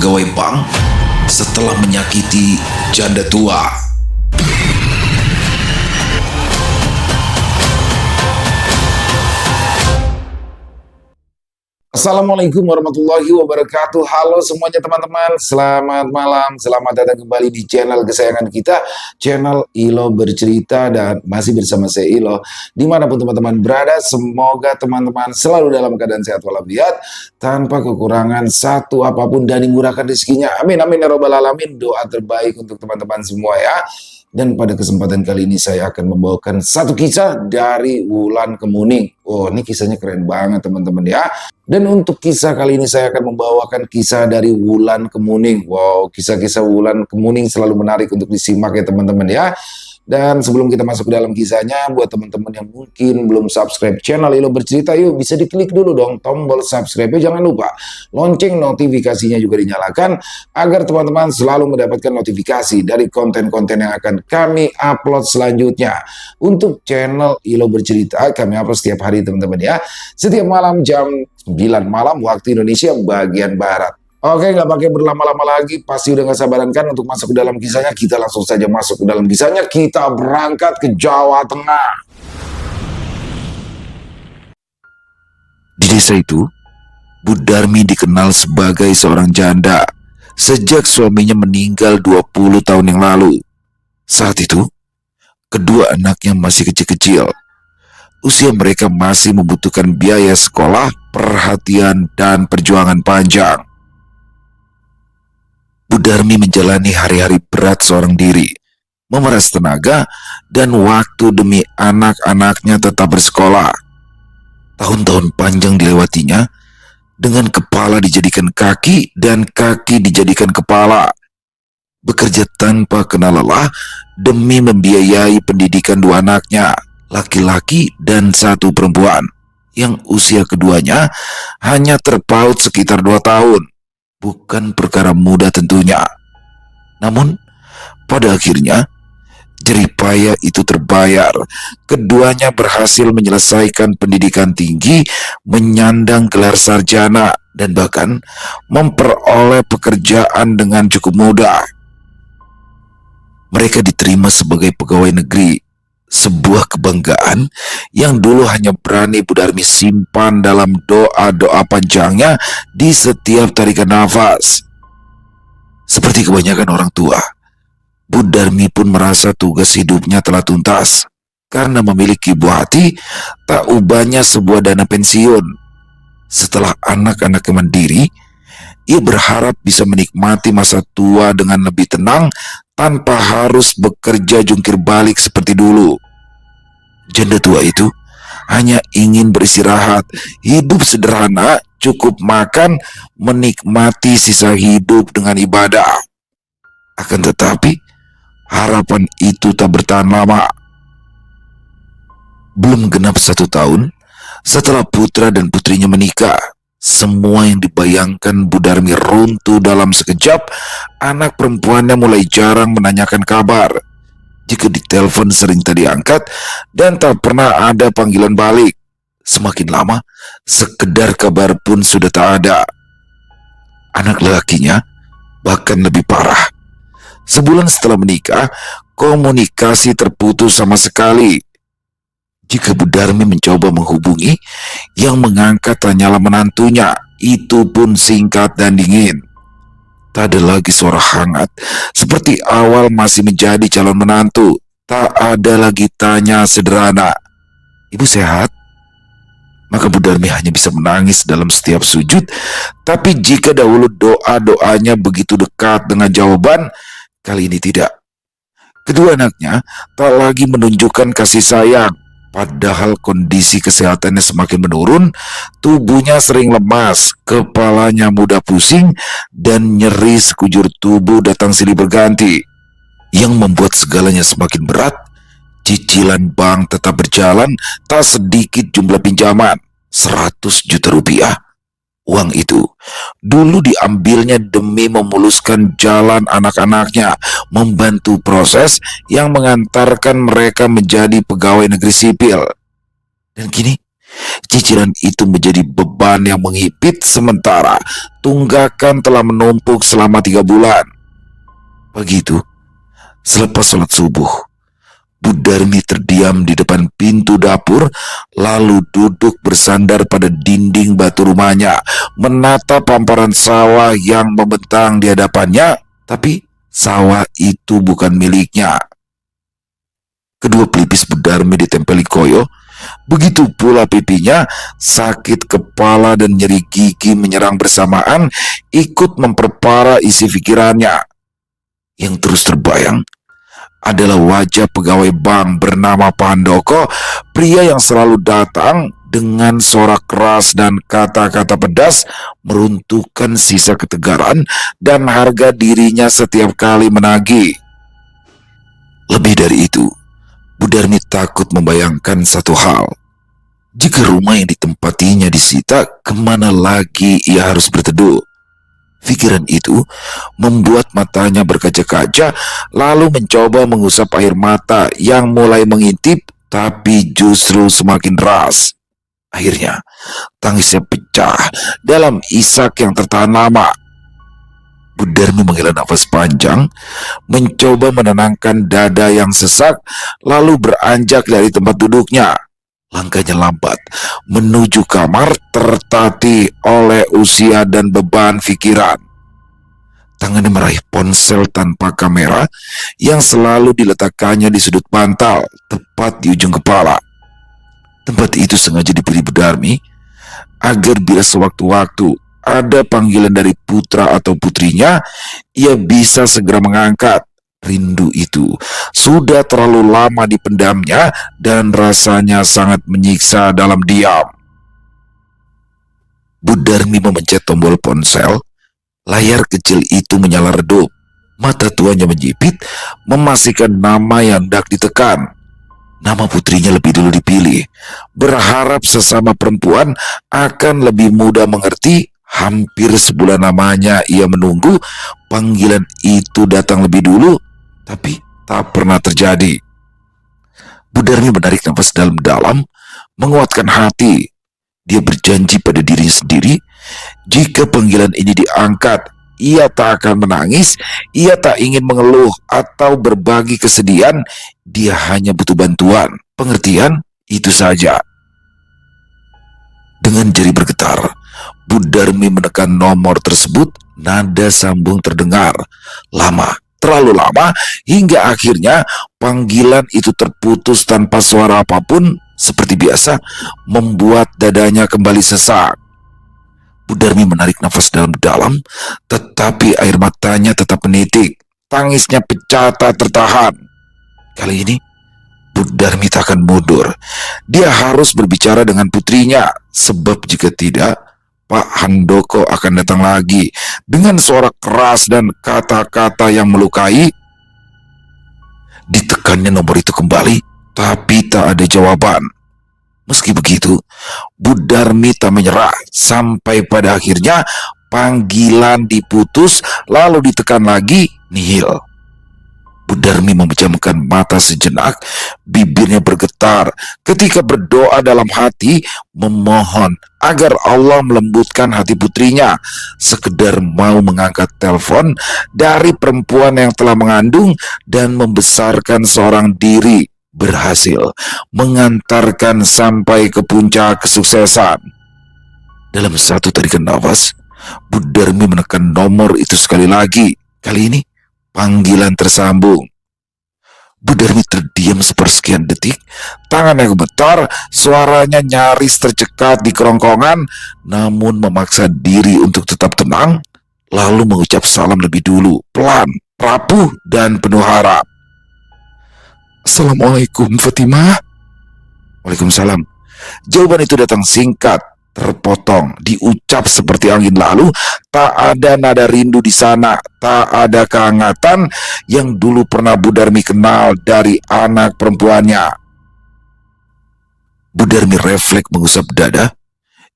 pegawai bank setelah menyakiti janda tua. Assalamualaikum warahmatullahi wabarakatuh. Halo semuanya teman-teman, selamat malam, selamat datang kembali di channel kesayangan kita, channel Ilo Bercerita, dan masih bersama saya Ilo. Dimanapun teman-teman berada, semoga teman-teman selalu dalam keadaan sehat walafiat, tanpa kekurangan satu apapun, dan dimurahkan rezekinya. Amin amin ya robbal alamin. Doa terbaik untuk teman-teman semua ya. Dan pada kesempatan kali ini saya akan membawakan satu kisah dari Wulan Kemuning. Oh, ini kisahnya keren banget teman-teman ya. Dan untuk kisah kali ini saya akan membawakan kisah dari Wulan Kemuning. Wow, kisah-kisah Wulan Kemuning selalu menarik untuk disimak ya teman-teman ya. Dan sebelum kita masuk ke dalam kisahnya, buat teman-teman yang mungkin belum subscribe channel Ilo Bercerita, yuk bisa diklik dulu dong tombol subscribe-nya, jangan lupa lonceng notifikasinya juga dinyalakan agar teman-teman selalu mendapatkan notifikasi dari konten-konten yang akan kami upload selanjutnya. Untuk channel Ilo Bercerita kami upload setiap hari teman-teman ya, setiap malam jam 9 malam waktu Indonesia bagian Barat. Oke, nggak pakai berlama-lama lagi, pasti udah nggak sabaran kan untuk masuk ke dalam kisahnya. Kita langsung saja masuk ke dalam kisahnya. Kita berangkat ke Jawa Tengah. Di desa itu, Bu Darmi dikenal sebagai seorang janda sejak suaminya meninggal 20 tahun yang lalu. Saat itu, kedua anaknya masih kecil-kecil. Usia mereka masih membutuhkan biaya sekolah, perhatian, dan perjuangan panjang. Bu Darmi menjalani hari-hari berat seorang diri, memeras tenaga dan waktu demi anak-anaknya tetap bersekolah. Tahun-tahun panjang dilewatinya, dengan kepala dijadikan kaki dan kaki dijadikan kepala. Bekerja tanpa kenal lelah demi membiayai pendidikan dua anaknya, laki-laki dan satu perempuan, yang usia keduanya hanya terpaut sekitar 2 tahun. Bukan perkara mudah tentunya. Namun, pada akhirnya, jeripaya itu terbayar. Keduanya berhasil menyelesaikan pendidikan tinggi, menyandang gelar sarjana, dan bahkan memperoleh pekerjaan dengan cukup mudah. Mereka diterima sebagai pegawai negeri, sebuah kebanggaan yang dulu hanya berani Bu Darmi simpan dalam doa-doa panjangnya di setiap tarikan nafas. Seperti kebanyakan orang tua, Bu Darmi pun merasa tugas hidupnya telah tuntas karena memiliki buah hati tak ubahnya sebuah dana pensiun. Setelah anak-anaknya mandiri, ia berharap bisa menikmati masa tua dengan lebih tenang tanpa harus bekerja jungkir balik seperti dulu. Janda tua itu hanya ingin beristirahat, hidup sederhana, cukup makan, menikmati sisa hidup dengan ibadah. Akan tetapi, harapan itu tak bertahan lama. Belum genap 1 tahun, setelah putra dan putrinya menikah, semua yang dibayangkan Bu Darmi runtuh dalam sekejap. Anak perempuannya mulai jarang menanyakan kabar. Jika ditelepon sering tak diangkat dan tak pernah ada panggilan balik. Semakin lama, sekedar kabar pun sudah tak ada. Anak lelakinya bahkan lebih parah. Sebulan setelah menikah, komunikasi terputus sama sekali. Jika Bu Darmi mencoba menghubungi, yang mengangkat hanyalah menantunya, itu pun singkat dan dingin. Tak ada lagi suara hangat, seperti awal masih menjadi calon menantu. Tak ada lagi tanya sederhana, "Ibu sehat?" Maka Bu Darmi hanya bisa menangis dalam setiap sujud. Tapi jika dahulu doa-doanya begitu dekat dengan jawaban, kali ini tidak. Kedua anaknya tak lagi menunjukkan kasih sayang. Padahal kondisi kesehatannya semakin menurun, tubuhnya sering lemas, kepalanya mudah pusing, dan nyeri sekujur tubuh datang silih berganti. Yang membuat segalanya semakin berat, cicilan bank tetap berjalan, tak sedikit jumlah pinjaman, 100 juta rupiah. Uang itu dulu diambilnya demi memuluskan jalan anak-anaknya, membantu proses yang mengantarkan mereka menjadi pegawai negeri sipil. Dan kini Cicilan itu menjadi beban yang menghipit sementara tunggakan telah menumpuk selama 3 bulan. Begitu, selepas sholat subuh, Bu Darmi terdiam di depan pintu dapur, lalu duduk bersandar pada dinding batu rumahnya, menatap hamparan sawah yang membentang di hadapannya, tapi sawah itu bukan miliknya. Kedua pelipis Bu Darmi ditempeli koyo, begitu pula pipinya. Sakit kepala dan nyeri gigi menyerang bersamaan, ikut memperparah isi pikirannya. Yang terus terbayang adalah wajah pegawai bank bernama Pak Handoko, pria yang selalu datang dengan sorak keras dan kata-kata pedas, meruntuhkan sisa ketegaran dan harga dirinya setiap kali menagih. Lebih dari itu, Bu Darmi takut membayangkan satu hal. Jika rumah yang ditempatinya disita, kemana lagi ia harus berteduh? Pikiran itu membuat matanya berkaca-kaca, lalu mencoba mengusap air mata yang mulai mengintip, tapi justru semakin deras. Akhirnya, tangisnya pecah dalam isak yang tertahan lama. Bu Darmi menghela nafas panjang, mencoba menenangkan dada yang sesak, lalu beranjak dari tempat duduknya. Langkahnya lambat menuju kamar, tertatih oleh usia dan beban pikiran. Tangannya meraih ponsel tanpa kamera yang selalu diletakkannya di sudut bantal, tepat di ujung kepala. Tempat itu sengaja diberi Bu Darmi agar bila sewaktu-waktu ada panggilan dari putra atau putrinya, ia bisa segera mengangkat. Rindu itu sudah terlalu lama dipendamnya dan rasanya sangat menyiksa dalam diam. Bu Darmi memencet tombol ponsel. Layar kecil itu menyala redup. Mata tuanya menjepit, memastikan nama yang hendak ditekan. Nama putrinya lebih dulu dipilih, berharap sesama perempuan akan lebih mudah mengerti. Hampir sebulan lamanya ia menunggu panggilan itu datang lebih dulu, tapi tak pernah terjadi. Bu Darmi menarik nafas dalam-dalam, menguatkan hati. Dia berjanji pada dirinya sendiri, jika panggilan ini diangkat, ia tak akan menangis, ia tak ingin mengeluh atau berbagi kesedihan. Dia hanya butuh bantuan, pengertian, itu saja. Dengan jari bergetar, Bu Darmi menekan nomor tersebut. Nada sambung terdengar. Lama, terlalu lama, hingga akhirnya panggilan itu terputus tanpa suara apapun. Seperti biasa, membuat dadanya kembali sesak. Bu Darmi menarik nafas dalam-dalam, tetapi air matanya tetap menitik. Tangisnya pecah tak tertahan. Kali ini, Bu Darmi tak akan mundur. Dia harus berbicara dengan putrinya, sebab jika tidak, Pak Handoko akan datang lagi dengan suara keras dan kata-kata yang melukai. Ditekannya nomor itu kembali, tapi tak ada jawaban. Meski begitu, Bu Darmi tak menyerah sampai pada akhirnya panggilan diputus, lalu ditekan lagi, nihil. Bu Darmi memejamkan mata sejenak, bibirnya bergetar ketika berdoa dalam hati, memohon agar Allah melembutkan hati putrinya, sekedar mau mengangkat telepon dari perempuan yang telah mengandung dan membesarkan seorang diri, berhasil mengantarkan sampai ke puncak kesuksesan. Dalam satu tarikan nafas, Bu Darmi menekan nomor itu sekali lagi. Kali ini panggilan tersambung. Bu Darmi terdiam sepersekian detik, tangannya gemetar, suaranya nyaris tercekat di kerongkongan, namun memaksa diri untuk tetap tenang, lalu mengucap salam lebih dulu, pelan, rapuh, dan penuh harap. Assalamualaikum, Fatimah. Waalaikumsalam. Jawaban itu datang singkat, terpotong, diucap seperti angin lalu. Tak ada nada rindu di sana, tak ada kehangatan yang dulu pernah Bu Darmi kenal dari anak perempuannya. Bu Darmi refleks mengusap dada.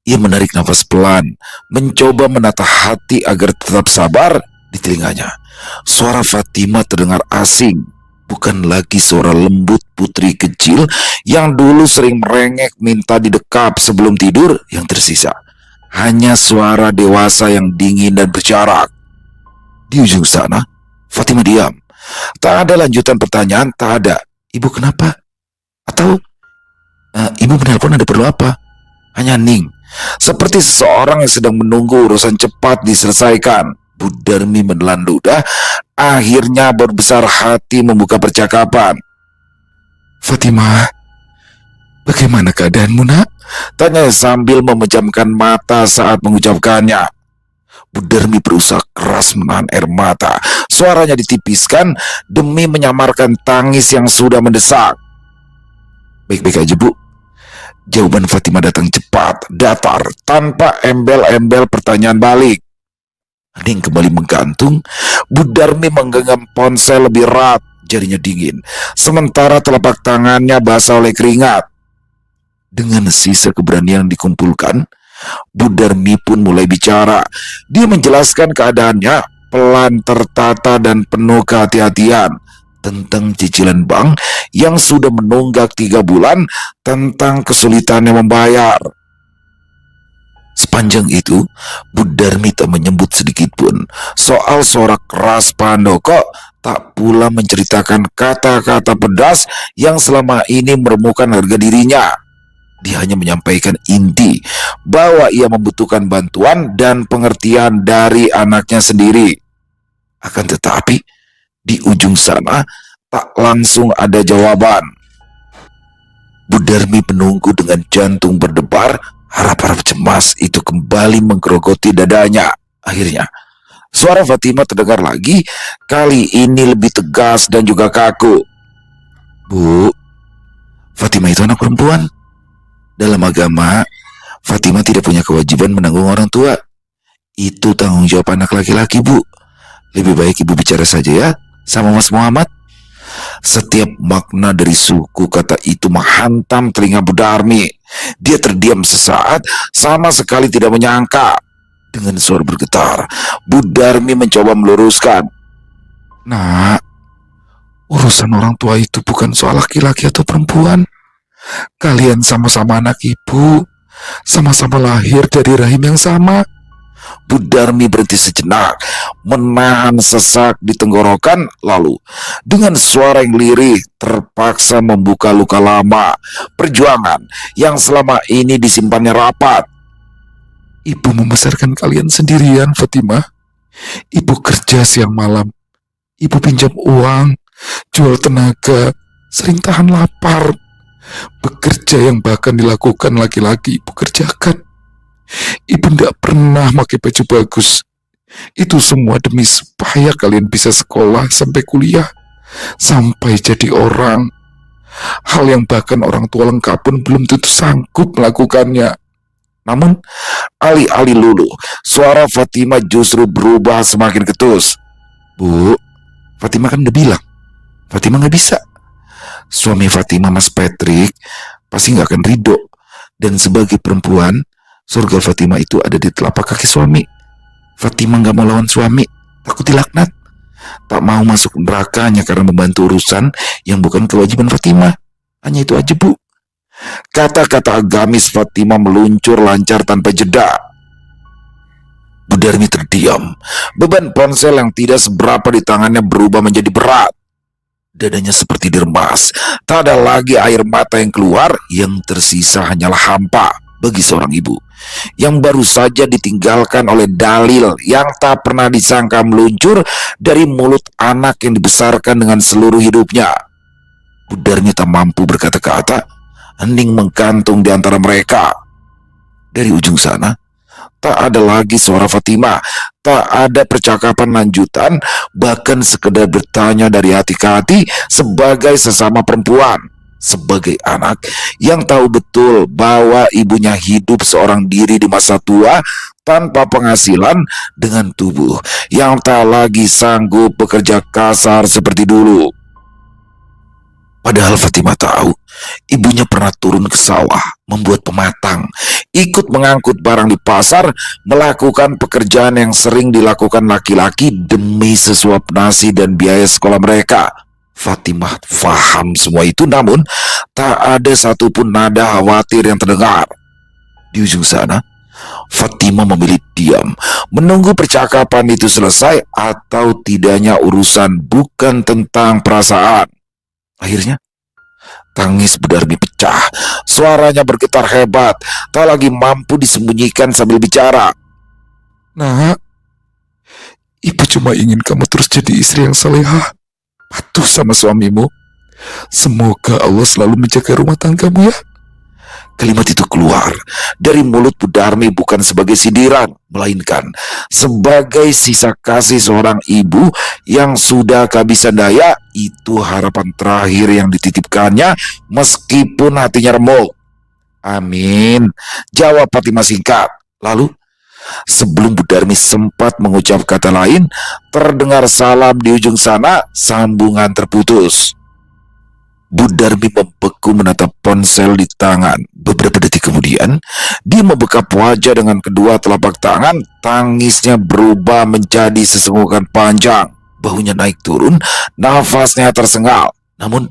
Ia menarik nafas pelan, mencoba menata hati agar tetap sabar. Di telinganya, suara Fatimah terdengar asing. Bukan lagi suara lembut putri kecil yang dulu sering merengek minta didekap sebelum tidur. Yang tersisa hanya suara dewasa yang dingin dan berjarak. Di ujung sana, Fatimah diam. Tak ada lanjutan pertanyaan, tak ada. Ibu kenapa? Atau ibu menelpon ada perlu apa? Hanya hening, seperti seseorang yang sedang menunggu urusan cepat diselesaikan. Bu Darmi menelan ludah, akhirnya berbesar hati membuka percakapan. Fatimah, bagaimana keadaanmu nak? Tanya sambil memejamkan mata saat mengucapkannya. Bu Darmi berusaha keras menahan air mata. Suaranya ditipiskan demi menyamarkan tangis yang sudah mendesak. Baik-baik aja, Bu. Jawaban Fatimah datang cepat, datar, tanpa embel-embel pertanyaan balik. Hening kembali menggantung. Bu Darmi menggenggam ponsel lebih erat, jarinya dingin, sementara telapak tangannya basah oleh keringat. Dengan sisa keberanian yang dikumpulkan, Bu Darmi pun mulai bicara. Dia menjelaskan keadaannya, pelan, tertata, dan penuh kehati-hatian, tentang cicilan bank yang sudah menunggak 3 bulan, tentang kesulitannya membayar. Sepanjang itu, Bu Darmi tak menyebut sedikit pun soal suara keras Pak Handoko, tak pula menceritakan kata-kata pedas yang selama ini meremukkan harga dirinya. Dia hanya menyampaikan inti bahwa ia membutuhkan bantuan dan pengertian dari anaknya sendiri. Akan tetapi, di ujung sana tak langsung ada jawaban. Bu Darmi menunggu dengan jantung berdebar. Harap-harap cemas itu kembali menggerogoti dadanya. Akhirnya, suara Fatimah terdengar lagi, kali ini lebih tegas dan juga kaku. Bu, Fatimah itu anak perempuan. Dalam agama, Fatimah tidak punya kewajiban menanggung orang tua. Itu tanggung jawab anak laki-laki, Bu. Lebih baik ibu bicara saja ya sama Mas Muhammad. Setiap makna dari suku kata itu menghantam telinga Bu Darmi. Dia terdiam sesaat, sama sekali tidak menyangka. Dengan suara bergetar, Bu Darmi mencoba meluruskan. Nak, urusan orang tua itu bukan soal laki-laki atau perempuan. Kalian sama-sama anak ibu, sama-sama lahir dari rahim yang sama. Bu Darmi berhenti sejenak, menahan sesak di tenggorokan, lalu dengan suara yang lirih terpaksa membuka luka lama, perjuangan yang selama ini disimpannya rapat. Ibu membesarkan kalian sendirian, Fatimah. Ibu kerja siang malam. Ibu pinjam uang, jual tenaga, sering tahan lapar. Bekerja yang bahkan dilakukan laki-laki ibu kerjakan. Ibu tidak pernah pakai baju bagus. Itu semua demi supaya kalian bisa sekolah sampai kuliah, sampai jadi orang. Hal yang bahkan orang tua lengkap pun belum tentu sanggup melakukannya. Namun, alih-alih luluh, suara Fatimah justru berubah semakin ketus. Bu, Fatimah kan udah bilang, Fatimah gak bisa. Suami Fatimah, Mas Patrick, pasti gak akan ridho. Dan sebagai perempuan, surga Fatimah itu ada di telapak kaki suami. Fatimah gak mau lawan suami, takut dilaknat. Tak mau masuk neraka hanya karena membantu urusan yang bukan kewajiban Fatimah. Hanya itu aja, Bu. Kata-kata agamis Fatimah meluncur lancar tanpa jeda. Bu Darmi terdiam. Beban ponsel yang tidak seberapa di tangannya berubah menjadi berat. Dadanya seperti diremas. Tak ada lagi air mata yang keluar. Yang tersisa hanyalah hampa bagi seorang ibu yang baru saja ditinggalkan oleh dalil yang tak pernah disangka meluncur dari mulut anak yang dibesarkan dengan seluruh hidupnya. Bu Darmi tak mampu berkata-kata, hening menggantung di antara mereka. Dari ujung sana, tak ada lagi suara Fatimah, tak ada percakapan lanjutan, bahkan sekedar bertanya dari hati ke hati sebagai sesama perempuan. Sebagai anak yang tahu betul bahwa ibunya hidup seorang diri di masa tua tanpa penghasilan dengan tubuh yang tak lagi sanggup bekerja kasar seperti dulu. Padahal Fatimah tahu ibunya pernah turun ke sawah, membuat pematang, ikut mengangkut barang di pasar, melakukan pekerjaan yang sering dilakukan laki-laki demi sesuap nasi dan biaya sekolah mereka. Fatimah faham semua itu, namun tak ada satupun nada khawatir yang terdengar. Di ujung sana, Fatimah memilih diam, menunggu percakapan itu selesai atau tidaknya urusan bukan tentang perasaan. Akhirnya, tangis Bu Darmi pecah, suaranya bergetar hebat, tak lagi mampu disembunyikan sambil bicara. Nak, ibu cuma ingin kamu terus jadi istri yang salehah, patuh sama suamimu. Semoga Allah selalu menjaga rumah tanggamu ya. Kalimat itu keluar dari mulut Bu Darmi bukan sebagai sindiran, melainkan sebagai sisa kasih seorang ibu yang sudah kehabisan daya. Itu harapan terakhir yang dititipkannya meskipun hatinya remuk. Amin, jawab Fatimah singkat. Lalu, sebelum Bu Darmi sempat mengucap kata lain, terdengar salam di ujung sana, sambungan terputus. Bu Darmi membeku menatap ponsel di tangan. Beberapa detik kemudian, dia membekap wajah dengan kedua telapak tangan. Tangisnya berubah menjadi sesenggukan panjang. Bahunya naik turun, nafasnya tersengal. Namun,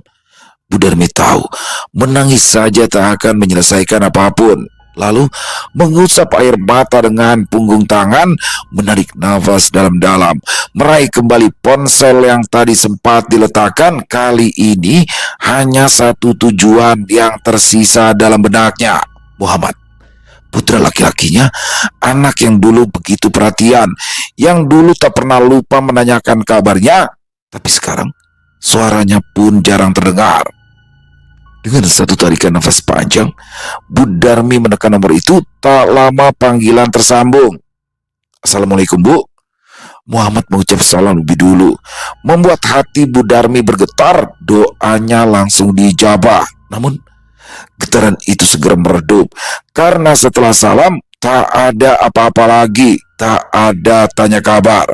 Bu Darmi tahu, menangis saja tak akan menyelesaikan apapun. Lalu, mengusap air mata dengan punggung tangan, menarik nafas dalam-dalam, meraih kembali ponsel yang tadi sempat diletakkan. Kali ini hanya satu tujuan yang tersisa dalam benaknya: Muhammad, putra laki-lakinya, anak yang dulu begitu perhatian, yang dulu tak pernah lupa menanyakan kabarnya, tapi sekarang suaranya pun jarang terdengar. Dengan satu tarikan nafas panjang, Bu Darmi menekan nomor itu. Tak lama panggilan tersambung. Assalamualaikum, Bu. Muhammad mengucap salam lebih dulu, membuat hati Bu Darmi bergetar. Doanya langsung dijabah. Namun, getaran itu segera meredup, karena setelah salam, tak ada apa-apa lagi. Tak ada tanya kabar.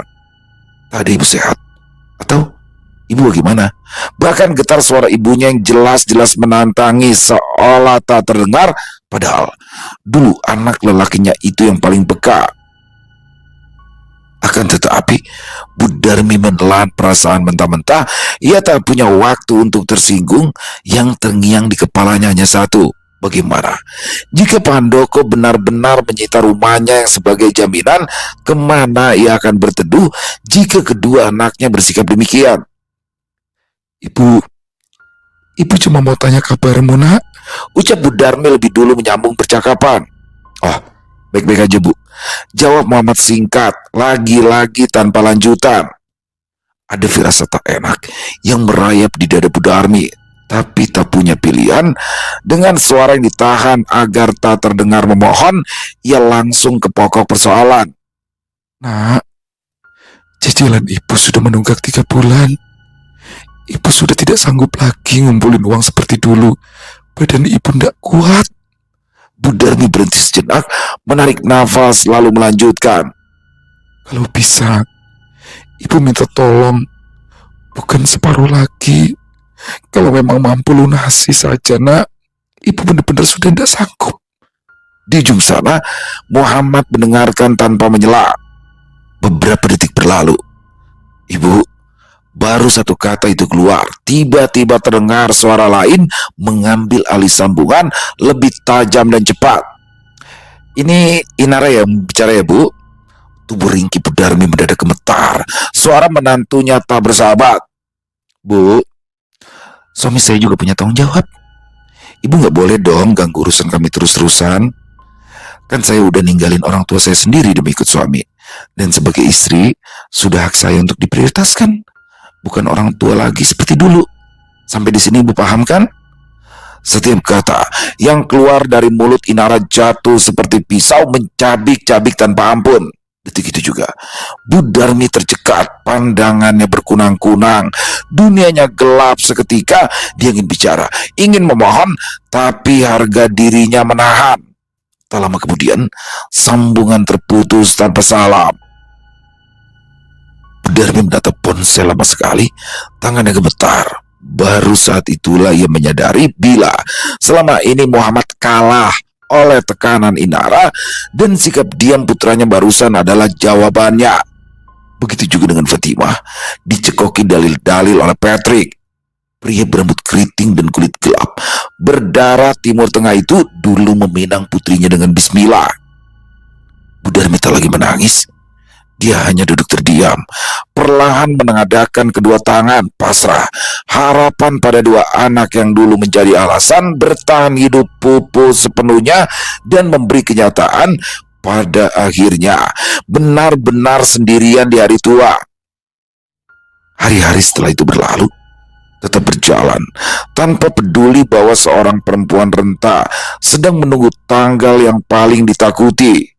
Tak ada ibu sehat? Atau ibu bagaimana? Bahkan getar suara ibunya yang jelas-jelas menantangi seolah tak terdengar. Padahal dulu anak lelakinya itu yang paling peka. Akan tetapi, Bu Darmi menelan perasaan mentah-mentah. Ia tak punya waktu untuk tersinggung. Yang terngiang di kepalanya hanya satu: bagaimana jika Pak Handoko benar-benar menyita rumahnya yang sebagai jaminan? Kemana ia akan berteduh jika kedua anaknya bersikap demikian? Ibu cuma mau tanya kabarmu, Nak, ucap Bu Darmi lebih dulu menyambung percakapan. Oh, baik-baik aja, Bu, jawab Muhammad singkat, lagi-lagi tanpa lanjutan. Ada firasat tak enak yang merayap di dada Bu Darmi, tapi tak punya pilihan. Dengan suara yang ditahan agar tak terdengar memohon, ia langsung ke pokok persoalan. Nak, cicilan ibu sudah menunggak 3 bulan. Ibu sudah tidak sanggup lagi ngumpulin uang seperti dulu. Badan ibu tidak kuat. Bu Darmi berhenti sejenak, menarik nafas, lalu melanjutkan. Kalau bisa, ibu minta tolong, bukan separuh lagi. Kalau memang mampu lunasi saja, Nak. Ibu benar-benar sudah tidak sanggup. Di ujung sana, Muhammad mendengarkan tanpa menyela. Beberapa detik berlalu. Ibu, baru satu kata itu keluar, tiba-tiba terdengar suara lain mengambil alih sambungan, lebih tajam dan cepat. Ini Inara yang bicara ya, Bu? Tubuh ringkih Bu Darmi mendadak gemetar. Suara menantunya tak bersahabat. Bu, suami saya juga punya tanggung jawab. Ibu gak boleh dong ganggu urusan kami terus-terusan. Kan saya udah ninggalin orang tua saya sendiri demi ikut suami. Dan sebagai istri, sudah hak saya untuk diprioritaskan, bukan orang tua lagi seperti dulu. Sampai di sini Ibu paham kan? Setiap kata yang keluar dari mulut Inara jatuh seperti pisau mencabik-cabik tanpa ampun. Detik itu juga Bu Darmi tercekat, pandangannya berkunang-kunang, dunianya gelap seketika. Dia ingin bicara, ingin memohon, tapi harga dirinya menahan. Tak lama kemudian, sambungan terputus tanpa salam. Bu Darmi menatap ponsel lama sekali, tangannya gemetar. Baru saat itulah ia menyadari bila selama ini Muhammad kalah oleh tekanan Inara, dan sikap diam putranya barusan adalah jawabannya. Begitu juga dengan Fatimah, dicekoki dalil-dalil oleh Patrick. Pria berambut keriting dan kulit gelap, berdarah Timur Tengah itu dulu meminang putrinya dengan bismillah. Bu Darmi tak lagi menangis. Dia hanya duduk terdiam, perlahan menengadahkan kedua tangan, pasrah. Harapan pada dua anak yang dulu menjadi alasan bertahan hidup pupus sepenuhnya dan memberi kenyataan pada akhirnya benar-benar sendirian di hari tua. Hari-hari setelah itu berlalu, tetap berjalan, tanpa peduli bahwa seorang perempuan renta sedang menunggu tanggal yang paling ditakuti.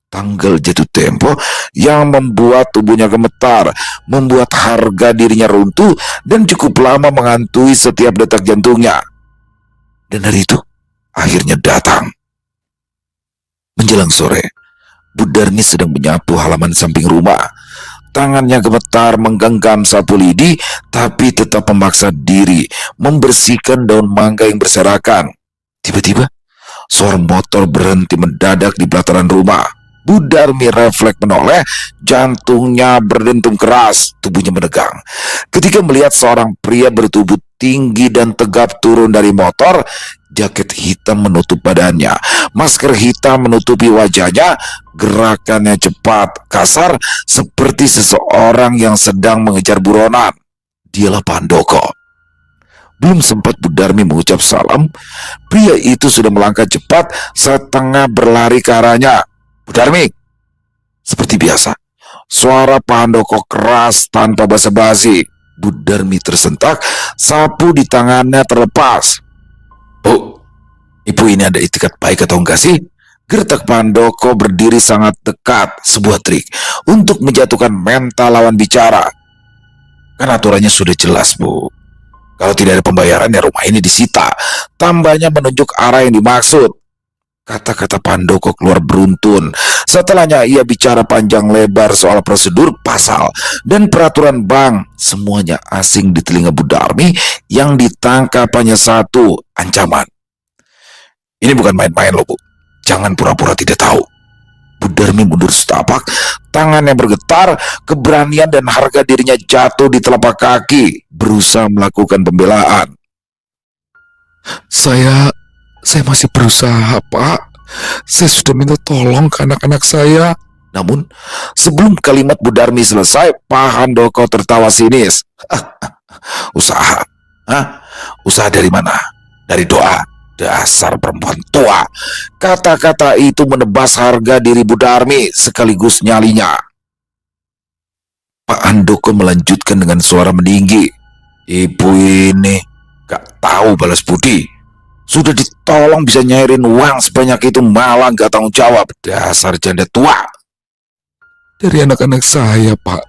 Tanggal jatuh tempo yang membuat tubuhnya gemetar, membuat harga dirinya runtuh, dan cukup lama menghantui setiap detak jantungnya. Dan hari itu akhirnya datang. Menjelang sore, Bu Darmi sedang menyapu halaman samping rumah. Tangannya gemetar menggenggam sapu lidi, tapi tetap memaksa diri membersihkan daun mangga yang berserakan. Tiba-tiba, suara motor berhenti mendadak di pelataran rumah. Bu Darmi refleks menoleh, jantungnya berdentum keras, tubuhnya menegang. Ketika melihat seorang pria bertubuh tinggi dan tegap turun dari motor, jaket hitam menutup badannya, masker hitam menutupi wajahnya, gerakannya cepat, kasar, seperti seseorang yang sedang mengejar buronan. Dialah Pak Handoko. Belum sempat Bu Darmi mengucap salam, pria itu sudah melangkah cepat, setengah berlari ke arahnya. Bu Darmi, seperti biasa, suara Pak Handoko keras tanpa basa-basi. Bu Darmi tersentak, sapu di tangannya terlepas. "Bu, ibu ini ada itikat baik atau enggak sih?" Gertak Pak Handoko berdiri sangat dekat, sebuah trik untuk menjatuhkan mental lawan bicara. "Kan aturannya sudah jelas, Bu. Kalau tidak ada pembayaran ya rumah ini disita." Tambahnya menunjuk arah yang dimaksud. Kata-kata Pak Handoko keluar beruntun. Setelahnya ia bicara panjang lebar soal prosedur, pasal, dan peraturan bank. Semuanya asing di telinga Bu Darmi yang ditangkap hanya satu, ancaman. "Ini bukan main-main loh, Bu. Jangan pura-pura tidak tahu." Bu Darmi mundur setapak, tangannya bergetar, keberanian dan harga dirinya jatuh di telapak kaki, berusaha melakukan pembelaan. Saya masih berusaha, Pak. Saya sudah minta tolong ke anak-anak saya." Namun, sebelum kalimat Bu Darmi selesai, Pak Handoko tertawa sinis. "Usaha? Hah? Usaha dari mana? Dari doa? Dasar perempuan tua." Kata-kata itu menebas harga diri Bu Darmi sekaligus nyalinya. Pak Handoko melanjutkan dengan suara meninggi. "Ibu ini gak tahu balas budi. Sudah ditolong bisa nyairin uang sebanyak itu malah gak tanggung jawab. Dasar janda tua." "Dari anak-anak saya, Pak.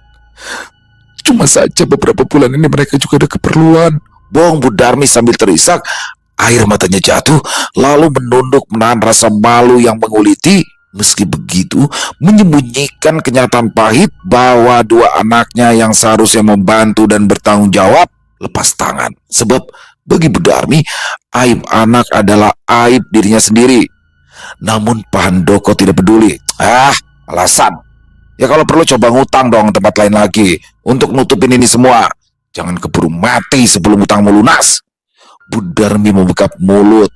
Cuma saja beberapa bulan ini mereka juga ada keperluan." Bohong Bu Darmi sambil terisak. Air matanya jatuh, lalu menunduk menahan rasa malu yang menguliti. Meski begitu, menyembunyikan kenyataan pahit bahwa dua anaknya yang seharusnya membantu dan bertanggung jawab lepas tangan. Sebab bagi Bu Darmi, aib anak adalah aib dirinya sendiri. Namun Pak Handoko tidak peduli. Alasan. Ya kalau perlu coba ngutang dong tempat lain lagi untuk nutupin ini semua. Jangan keburu mati sebelum utangmu lunas. Bu Darmi membekap mulut.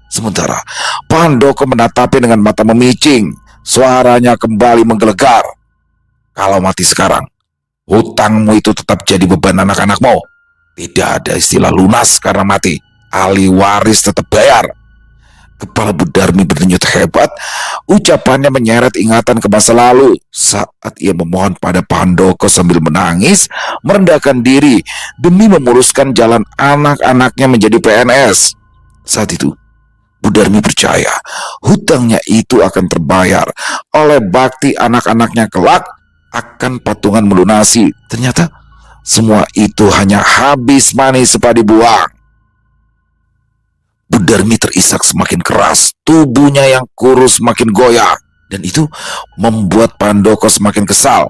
Sementara Pak Handoko menatapnya dengan mata memicing. Suaranya kembali menggelegar. "Kalau mati sekarang, hutangmu itu tetap jadi beban anak-anakmu. Tidak ada istilah lunas karena mati. Ahli waris tetap bayar." Kepala Bu Darmi berdenyut hebat. Ucapannya menyeret ingatan ke masa lalu saat ia memohon pada Pak Handoko sambil menangis, merendahkan diri demi memuluskan jalan anak-anaknya menjadi PNS. Saat itu, Bu Darmi percaya hutangnya itu akan terbayar oleh bakti anak-anaknya kelak, akan patungan melunasi. Ternyata semua itu hanya habis manis sepadi buang. Bu Darmi terisak semakin keras, tubuhnya yang kurus semakin goyah, dan itu membuat Pak Handoko semakin kesal.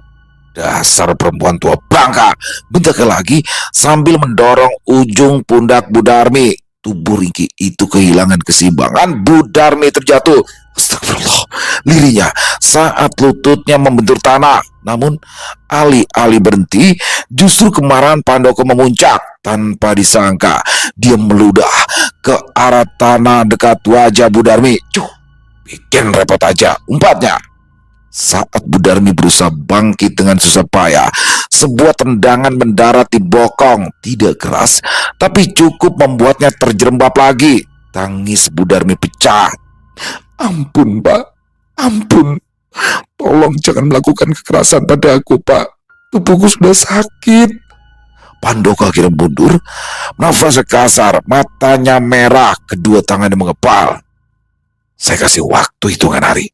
"Dasar perempuan tua bangka!" bentaknya lagi sambil mendorong ujung pundak Bu Darmi. Tubuh ringkih itu kehilangan keseimbangan. Bu Darmi terjatuh. Astagfirullah. lirinya saat lututnya membentur tanah. Namun alih-alih berhenti, justru kemarahan Pandoko memuncak. Tanpa disangka, dia meludah ke arah tanah dekat wajah Budarmi. Cuh, bikin repot aja, umpatnya. Saat Budarmi berusaha bangkit dengan susah payah, sebuah tendangan mendarat di bokong, tidak keras, tapi cukup membuatnya terjerembab lagi. Tangis Budarmi pecah. Ampun, Pak. Ampun. Tolong jangan melakukan kekerasan pada aku, Pak. Tubuhku sudah sakit. Pandoko akhirnya mundur, nafasnya kasar, matanya merah, kedua tangannya mengepal. Saya kasih waktu hitungan hari.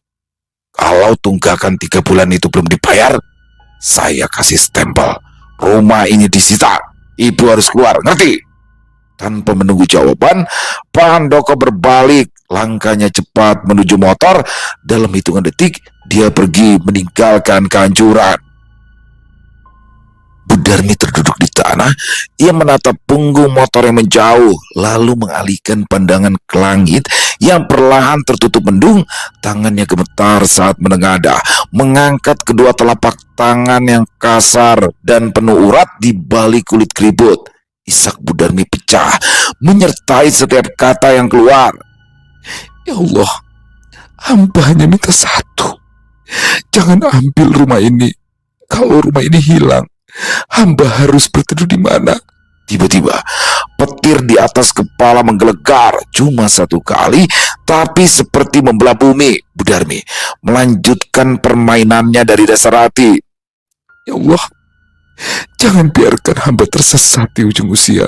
Kalau tunggakan 3 bulan itu belum dibayar, saya kasih stempel. Rumah ini disita. Ibu harus keluar, ngerti? Tanpa menunggu jawaban, Pandoko berbalik. Langkahnya cepat menuju motor. Dalam hitungan detik, dia pergi meninggalkan kehancuran. Budarmi terduduk di tanah. Ia menatap punggung motor yang menjauh, lalu mengalihkan pandangan ke langit yang perlahan tertutup mendung. Tangannya gemetar saat menengadah, mengangkat kedua telapak tangan yang kasar dan penuh urat di balik kulit keriput. Isak Budarmi pecah, menyertai setiap kata yang keluar. Ya Allah, hamba hanya minta satu. Jangan ambil rumah ini. Kalau rumah ini hilang, hamba harus berteduh di mana? Tiba-tiba, petir di atas kepala menggelegar cuma 1 kali, tapi seperti membelah bumi. Budarmi melanjutkan permainannya dari dasar hati. Ya Allah, jangan biarkan hamba tersesat di ujung usia.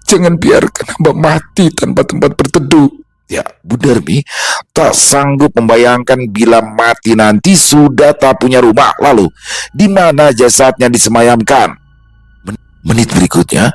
Jangan biarkan hamba mati tanpa tempat berteduh. Ya, Budarmi tak sanggup membayangkan bila mati nanti sudah tak punya rumah. Lalu, di mana jasadnya disemayamkan? Menit berikutnya,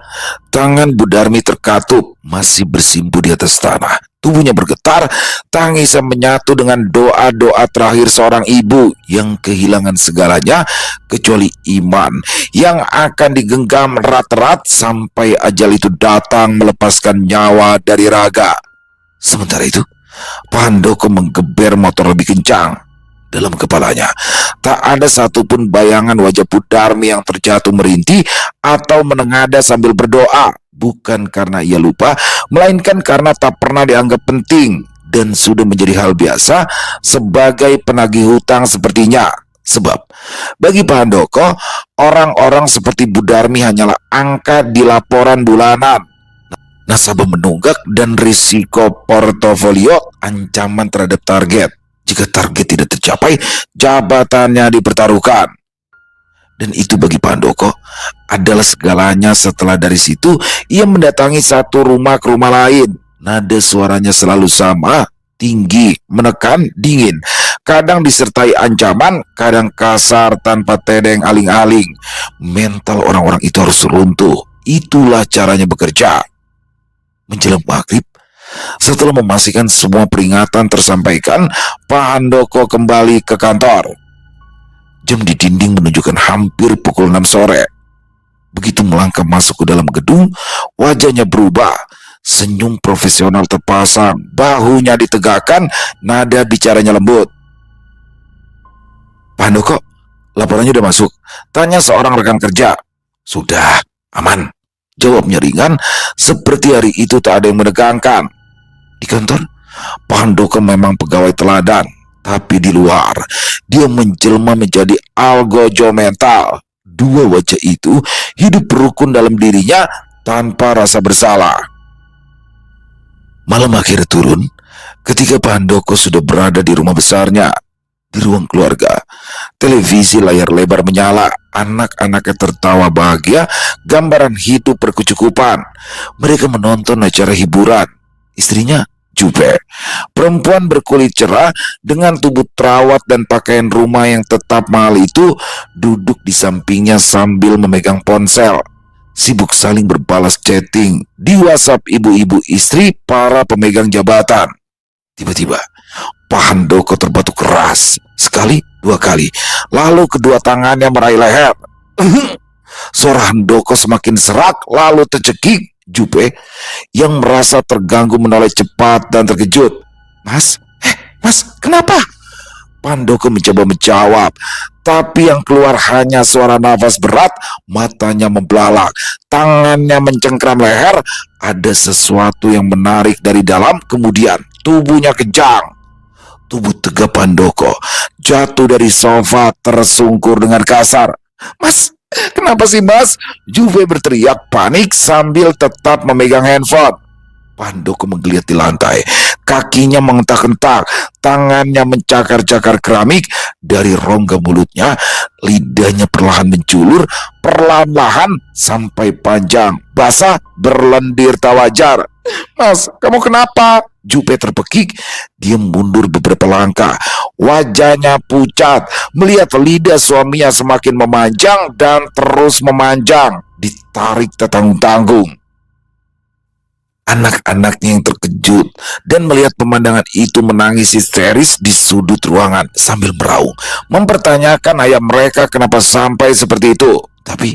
tangan Budarmi terkatup, masih bersimpu di atas tanah. Tubuhnya bergetar, tangisnya menyatu dengan doa-doa terakhir seorang ibu yang kehilangan segalanya kecuali iman yang akan digenggam erat-erat sampai ajal itu datang melepaskan nyawa dari raga. Sementara itu, Pandoko menggeber motor lebih kencang. Dalam kepalanya, tak ada satupun bayangan wajah Budarmi yang terjatuh merintih atau menengadah sambil berdoa. Bukan karena ia lupa, melainkan karena tak pernah dianggap penting dan sudah menjadi hal biasa sebagai penagih hutang sepertinya. Sebab, bagi Pandoko, orang-orang seperti Budarmi hanyalah angka di laporan bulanan. Nasabah menunggak dan risiko portofolio ancaman terhadap target. Jika target tidak tercapai, jabatannya dipertaruhkan. Dan itu bagi Pandoko adalah segalanya. Setelah dari situ, ia mendatangi satu rumah ke rumah lain. Nada suaranya selalu sama, tinggi, menekan, dingin. Kadang disertai ancaman, kadang kasar tanpa tedeng aling-aling. Mental orang-orang itu harus runtuh. Itulah caranya bekerja. Menjelang maghrib, setelah memastikan semua peringatan tersampaikan, Pandoko kembali ke kantor. Jam di dinding menunjukkan hampir pukul 6 sore. Begitu melangkah masuk ke dalam gedung, wajahnya berubah. Senyum profesional terpasang, bahunya ditegakkan, nada bicaranya lembut. Pandoko, laporannya udah masuk. Tanya seorang rekan kerja. Sudah, aman. Jawabnya ringan, seperti hari itu tak ada yang menegangkan. Di kantor, Pandoko memang pegawai teladan, tapi di luar, dia menjelma menjadi algojo mental. Dua wajah itu hidup rukun dalam dirinya tanpa rasa bersalah. Malam akhir turun, ketika Pandoko sudah berada di rumah besarnya. Di ruang keluarga, televisi layar lebar menyala, anak-anaknya tertawa bahagia, gambaran hidup berkecukupan. Mereka menonton acara hiburan. Istrinya, Jupe, perempuan berkulit cerah dengan tubuh terawat dan pakaian rumah yang tetap mahal itu, duduk di sampingnya sambil memegang ponsel. Sibuk saling berbalas chatting di WhatsApp ibu-ibu istri para pemegang jabatan. Tiba-tiba, Pandoko terbatuk keras. Sekali, 2 kali. Lalu kedua tangannya meraih leher. Suara Handoko semakin serak, lalu tercekik. Jupe yang merasa terganggu menoleh cepat dan terkejut. Mas, mas, kenapa? Pandoko mencoba menjawab, tapi yang keluar hanya suara nafas berat, matanya membelalak, tangannya mencengkram leher. Ada sesuatu yang menarik dari dalam, kemudian tubuhnya kejang. Tubuh tegap Pandoko jatuh dari sofa tersungkur dengan kasar. "Mas, kenapa sih mas?" Juve berteriak panik sambil tetap memegang handphone. Pandoko menggeliat di lantai, kakinya mengentak-entak, tangannya mencakar-cakar keramik. Dari rongga mulutnya, lidahnya perlahan menjulur, perlahan-lahan sampai panjang, basah, berlendir tak wajar. "Mas, kamu kenapa?" Jupe terpekik, dia mundur beberapa langkah, wajahnya pucat, melihat lidah suaminya semakin memanjang dan terus memanjang, ditarik tak tanggung-tanggung. Anak-anaknya yang terkejut dan melihat pemandangan itu menangis histeris di sudut ruangan sambil meraung, mempertanyakan ayah mereka kenapa sampai seperti itu. Tapi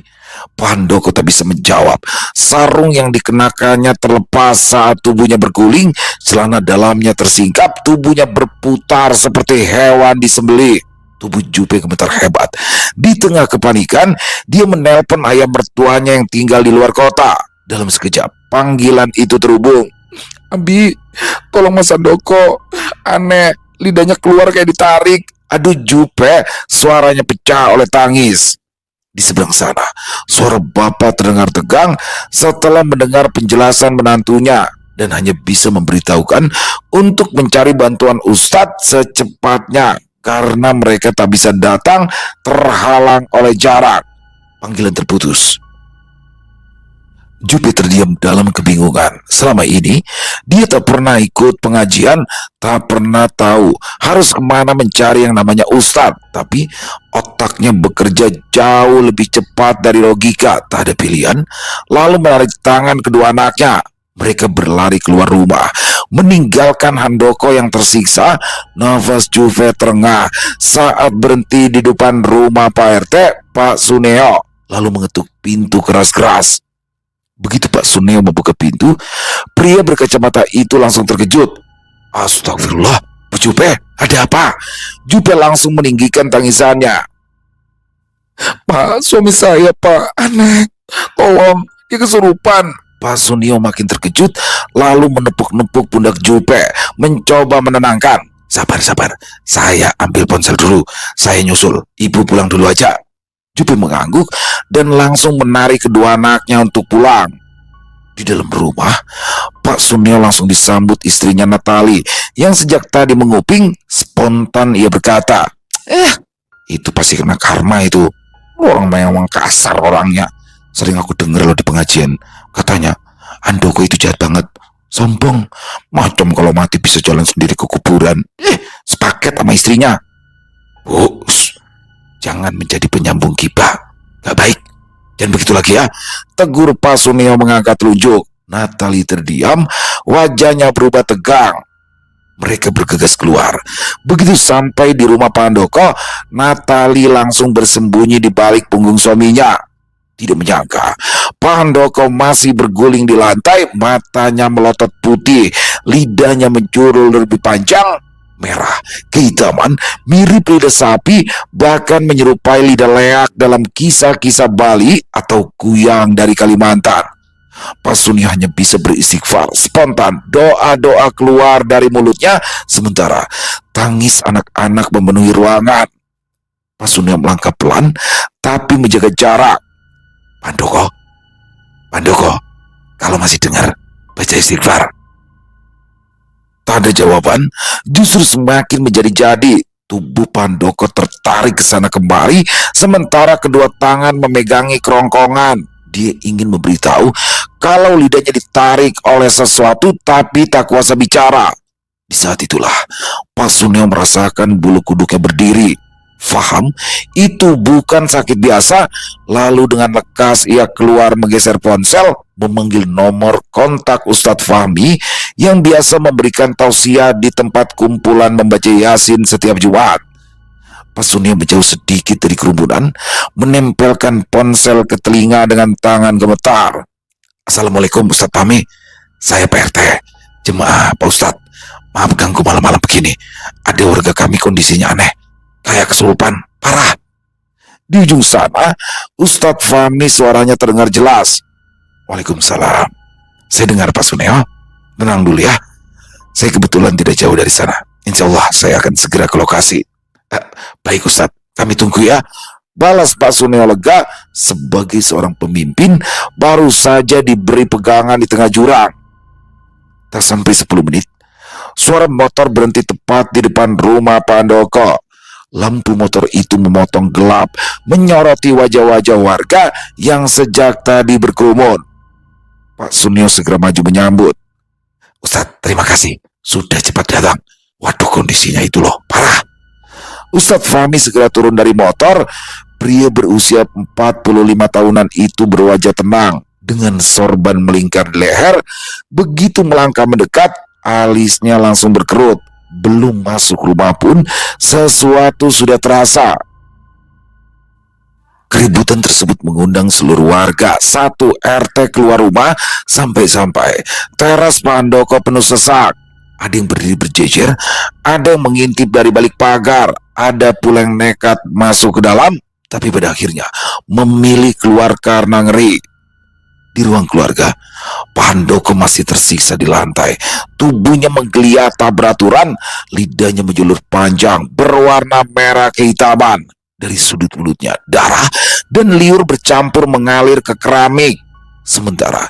Pandoko tak bisa menjawab. Sarung yang dikenakannya terlepas saat tubuhnya berguling, celana dalamnya tersingkap, tubuhnya berputar seperti hewan disembelih. Tubuh Jupe gemetar hebat. Di tengah kepanikan, dia menelpon ayah mertuanya yang tinggal di luar kota. Dalam sekejap, panggilan itu terhubung. "Abi, tolong Mas Handoko. Aneh, lidahnya keluar kayak ditarik." Aduh Jupe, suaranya pecah oleh tangis. Di seberang sana, suara bapak terdengar tegang setelah mendengar penjelasan menantunya dan hanya bisa memberitahukan untuk mencari bantuan Ustadz secepatnya karena mereka tak bisa datang, terhalang oleh jarak. Panggilan terputus. Jupe terdiam dalam kebingungan. Selama ini, dia tak pernah ikut pengajian, tak pernah tahu harus kemana mencari yang namanya ustadz. Tapi otaknya bekerja jauh lebih cepat dari logika. Tak ada pilihan, lalu menarik tangan kedua anaknya. Mereka berlari keluar rumah, meninggalkan Handoko yang tersiksa. Nafas Juve terengah saat berhenti di depan rumah Pak RT, Pak Suneo, lalu mengetuk pintu keras-keras. Begitu Pak Suneo membuka pintu, pria berkacamata itu langsung terkejut. "Astagfirullah, Bu Jupe, ada apa?" Jupe langsung meninggikan tangisannya. "Pak, suami saya Pak, aneh. Tolong, dia kesurupan." Pak Suneo makin terkejut, lalu menepuk-nepuk pundak Jupe, mencoba menenangkan. Sabar, saya ambil ponsel dulu, saya nyusul, ibu pulang dulu aja." Jupe mengangguk dan langsung menarik kedua anaknya untuk pulang. Di dalam rumah, Pak Suneo langsung disambut istrinya Natali yang sejak tadi menguping. Spontan ia berkata, itu pasti kena karma itu. Orang memang kasar orangnya. Sering aku dengar loh di pengajian. Katanya, Handoko itu jahat banget. Sombong. Macam kalau mati bisa jalan sendiri ke kuburan. Sepaket sama istrinya. Jangan menjadi penyambung gibah. Gak baik. Jangan begitu lagi ya. Tegur Pak Suneo mengangkat telunjuk. Natali terdiam, wajahnya berubah tegang. Mereka bergegas keluar. Begitu sampai di rumah Pak Handoko, Natali langsung bersembunyi di balik punggung suaminya. Tidak menyangka, Pak Handoko masih berguling di lantai, matanya melotot putih, lidahnya menjulur lebih panjang, merah, kehitaman, mirip lidah sapi, bahkan menyerupai lidah leak dalam kisah-kisah Bali atau kuyang dari Kalimantan. Pak Suneo hanya bisa beristighfar, spontan, doa-doa keluar dari mulutnya, sementara tangis anak-anak memenuhi ruangan. Pak Suneo melangkah pelan, tapi menjaga jarak. Pandoko, kalau masih dengar, baca istighfar. Tak ada jawaban, justru semakin menjadi-jadi. Tubuh Pandoko tertarik ke sana kemari, sementara kedua tangan memegangi kerongkongan. Dia ingin memberitahu kalau lidahnya ditarik oleh sesuatu tapi tak kuasa bicara. Di saat itulah, Pak Suneo merasakan bulu kuduknya berdiri. Faham, itu bukan sakit biasa. Lalu dengan lekas ia keluar menggeser ponsel, memanggil nomor kontak Ustadz Fahmi yang biasa memberikan tausiah di tempat kumpulan membaca Yasin setiap Jumat. Pak Suneo menjauh sedikit dari kerumunan, menempelkan ponsel ke telinga dengan tangan gemetar. Assalamualaikum Ustadz Fahmi, saya Pak RT, jemaah Pak Ustadz. Maaf ganggu malam-malam begini. Ada warga kami kondisinya aneh. Kayak kesurupan, parah. Di ujung sana, Ustadz Fahmi suaranya terdengar jelas. Waalaikumsalam. Saya dengar Pak Suneo. Tenang dulu ya. Saya kebetulan tidak jauh dari sana. Insya Allah saya akan segera ke lokasi. Baik Ustadz, kami tunggu ya. Balas Pak Suneo lega. Sebagai seorang pemimpin, baru saja diberi pegangan di tengah jurang. Tak sampai 10 menit, suara motor berhenti tepat di depan rumah Pak Handoko. Lampu motor itu memotong gelap, menyoroti wajah-wajah warga yang sejak tadi berkerumun. Pak Suneo segera maju menyambut. Ustadz, terima kasih. Sudah cepat datang. Waduh, kondisinya itu loh, parah. Ustadz Fahmi segera turun dari motor. Pria berusia 45 tahunan itu berwajah tenang. Dengan sorban melingkar di leher. Begitu melangkah mendekat, alisnya langsung berkerut. Belum masuk rumah pun sesuatu sudah terasa. Keributan tersebut mengundang seluruh warga. Satu RT keluar rumah. Sampai-sampai teras Pak Handoko penuh sesak. Ada yang berdiri berjejer, ada yang mengintip dari balik pagar, ada pula yang nekat masuk ke dalam, tapi pada akhirnya memilih keluar karena ngeri. Di ruang keluarga, Pak Handoko masih tersiksa di lantai. Tubuhnya menggeliat tak beraturan, lidahnya menjulur panjang, berwarna merah kehitaman. Dari sudut mulutnya, darah dan liur bercampur mengalir ke keramik. Sementara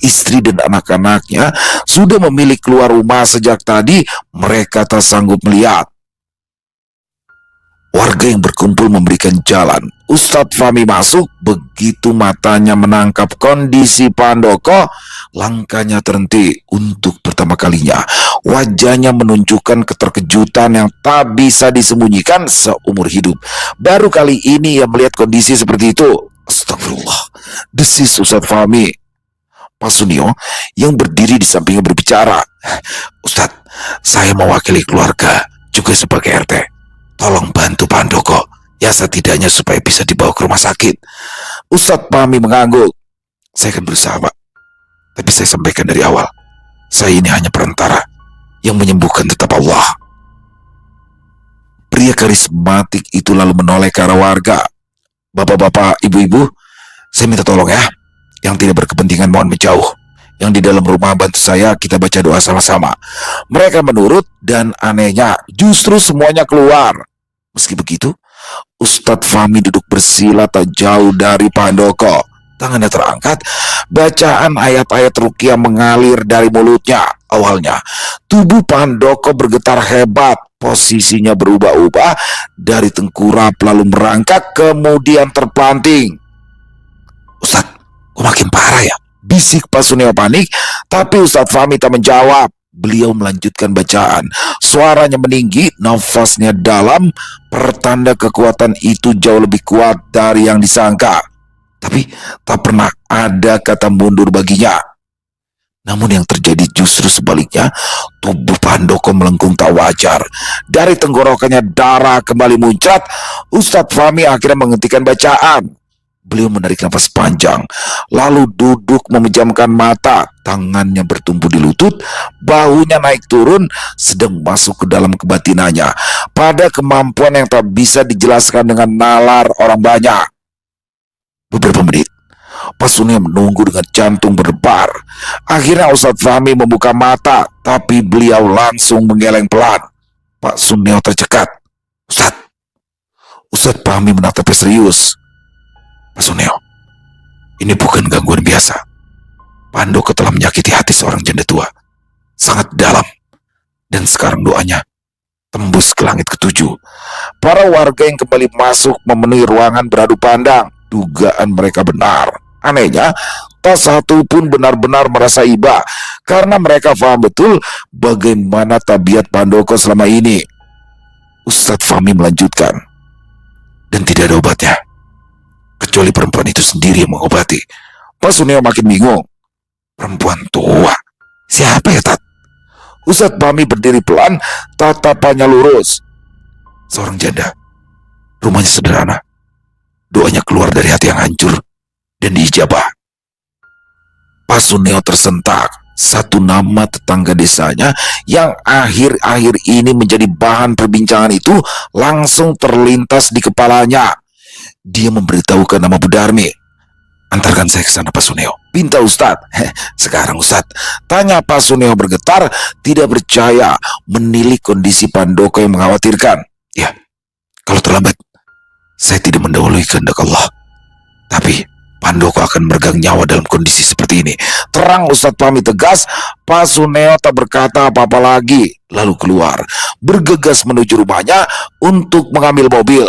istri dan anak-anaknya sudah memilih keluar rumah sejak tadi. Mereka tak sanggup melihat. Warga yang berkumpul memberikan jalan. Ustadz Fahmi masuk. Begitu matanya menangkap kondisi Pak Handoko, langkahnya terhenti. Untuk pertama kalinya, wajahnya menunjukkan keterkejutan yang tak bisa disembunyikan seumur hidup. Baru kali ini ia melihat kondisi seperti itu. Astagfirullah, desis Ustadz Fahmi. Pak Suneo yang berdiri di sampingnya berbicara. Ustadz, saya mewakili keluarga, juga sebagai RT. Tolong bantu Pak Handoko, ya setidaknya supaya bisa dibawa ke rumah sakit. Ustadz Fahmi mengangguk. Saya akan berusaha, Pak. Tapi saya sampaikan dari awal, saya ini hanya perantara. Yang menyembuhkan tetap Allah. Pria karismatik itu lalu menoleh ke arah warga. Bapak-bapak, ibu-ibu, saya minta tolong ya. Yang tidak berkepentingan mohon menjauh. Yang di dalam rumah bantu saya, kita baca doa sama-sama. Mereka menurut dan anehnya justru semuanya keluar. Meski begitu, Ustadz Fahmi duduk bersila tak jauh dari Pak Handoko. Tangannya terangkat, bacaan ayat-ayat ruqyah mengalir dari mulutnya. Awalnya, tubuh Pak Handoko bergetar hebat. Posisinya berubah-ubah dari tengkurap lalu merangkak kemudian terpelanting. Ustadz, kok makin parah ya? Bisik Pak Suneo panik, tapi Ustadz Fahmi tak menjawab. Beliau melanjutkan bacaan. Suaranya meninggi, nafasnya dalam, pertanda kekuatan itu jauh lebih kuat dari yang disangka. Tapi tak pernah ada kata mundur baginya. Namun yang terjadi justru sebaliknya. Tubuh Pak Handoko melengkung tak wajar. Dari tenggorokannya darah kembali muncrat. Ustadz Fahmi akhirnya menghentikan bacaan. Beliau menarik nafas panjang, lalu duduk memejamkan mata. Tangannya bertumpu di lutut, bahunya naik turun, sedang masuk ke dalam kebatinannya. Pada kemampuan yang tak bisa dijelaskan dengan nalar orang banyak. Beberapa menit, Pak Suneo menunggu dengan jantung berdebar. Akhirnya Ustadz Fahmi membuka mata, tapi beliau langsung menggeleng pelan. Pak Suneo tercekat. Ustadz Fahmi menatapnya serius. Pak Suneo, ini bukan gangguan biasa. Pak Handoko telah menyakiti hati seorang janda tua. Sangat dalam. Dan sekarang doanya tembus ke langit ketujuh. Para warga yang kembali masuk memenuhi ruangan beradu pandang. Dugaan mereka benar. Anehnya, tak satu pun benar-benar merasa iba. Karena mereka paham betul bagaimana tabiat Pak Handoko selama ini. Ustadz Fahmi melanjutkan. Dan tidak ada obatnya. Kecuali perempuan itu sendiri yang mengobati. Pak Suneo makin bingung. Perempuan tua? Siapa ya, Tat? Ustadz Fahmi berdiri pelan, tatapannya lurus. Seorang janda. Rumahnya sederhana. Doanya keluar dari hati yang hancur dan diijabah. Pak Suneo tersentak. Satu nama tetangga desanya yang akhir-akhir ini menjadi bahan perbincangan itu langsung terlintas di kepalanya. Dia memberitahukan nama Budarmi. "Antarkan saya ke sana, Pak Suneo," pinta Ustadz. "Sekarang Ustadz," tanya Pak Suneo bergetar, tidak percaya menilik kondisi Pandoko yang mengkhawatirkan. "Ya, kalau terlambat, saya tidak mendahului kehendak Allah. Tapi Pandoko akan meregang nyawa dalam kondisi seperti ini," terang Ustadz Fahmi tegas. Pak Suneo tak berkata apa-apa lagi, lalu keluar, bergegas menuju rumahnya untuk mengambil mobil.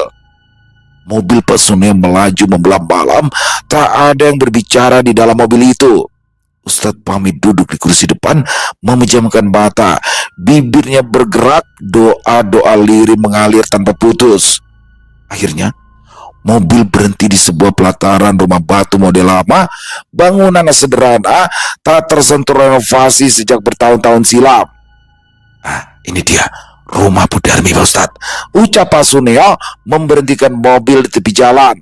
Mobil Pak Suneo melaju membelah malam, tak ada yang berbicara di dalam mobil itu. Ustadz Fahmi duduk di kursi depan, memejamkan mata, bibirnya bergerak, doa-doa lirih mengalir tanpa putus. Akhirnya, mobil berhenti di sebuah pelataran rumah batu model lama, bangunan sederhana, tak tersentuh renovasi sejak bertahun-tahun silam. "Ini dia rumah Budarmi, Pak Ustadz," ucap Pak Suneo memberhentikan mobil di tepi jalan.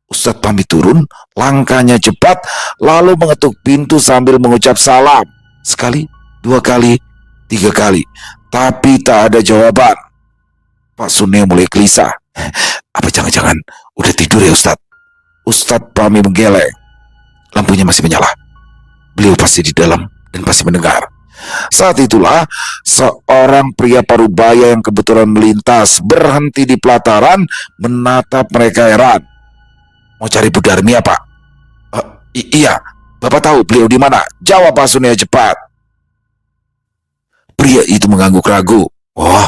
Ustadz Fahmi turun, langkahnya cepat, lalu mengetuk pintu sambil mengucap salam. Sekali, dua kali, tiga kali, tapi tak ada jawaban. Pak Suneo mulai gelisah. "Apa jangan-jangan udah tidur ya Ustadz?" Ustadz Fahmi menggeleng. Lampunya masih menyala. Beliau pasti di dalam dan pasti mendengar. Saat itulah seorang pria parubaya yang kebetulan melintas berhenti di pelataran menatap mereka heran. "Mau cari Budarmi apa?" Iya, Bapak tahu beliau di mana?" jawab Pak Suneo cepat. Pria itu mengangguk ragu. "Oh,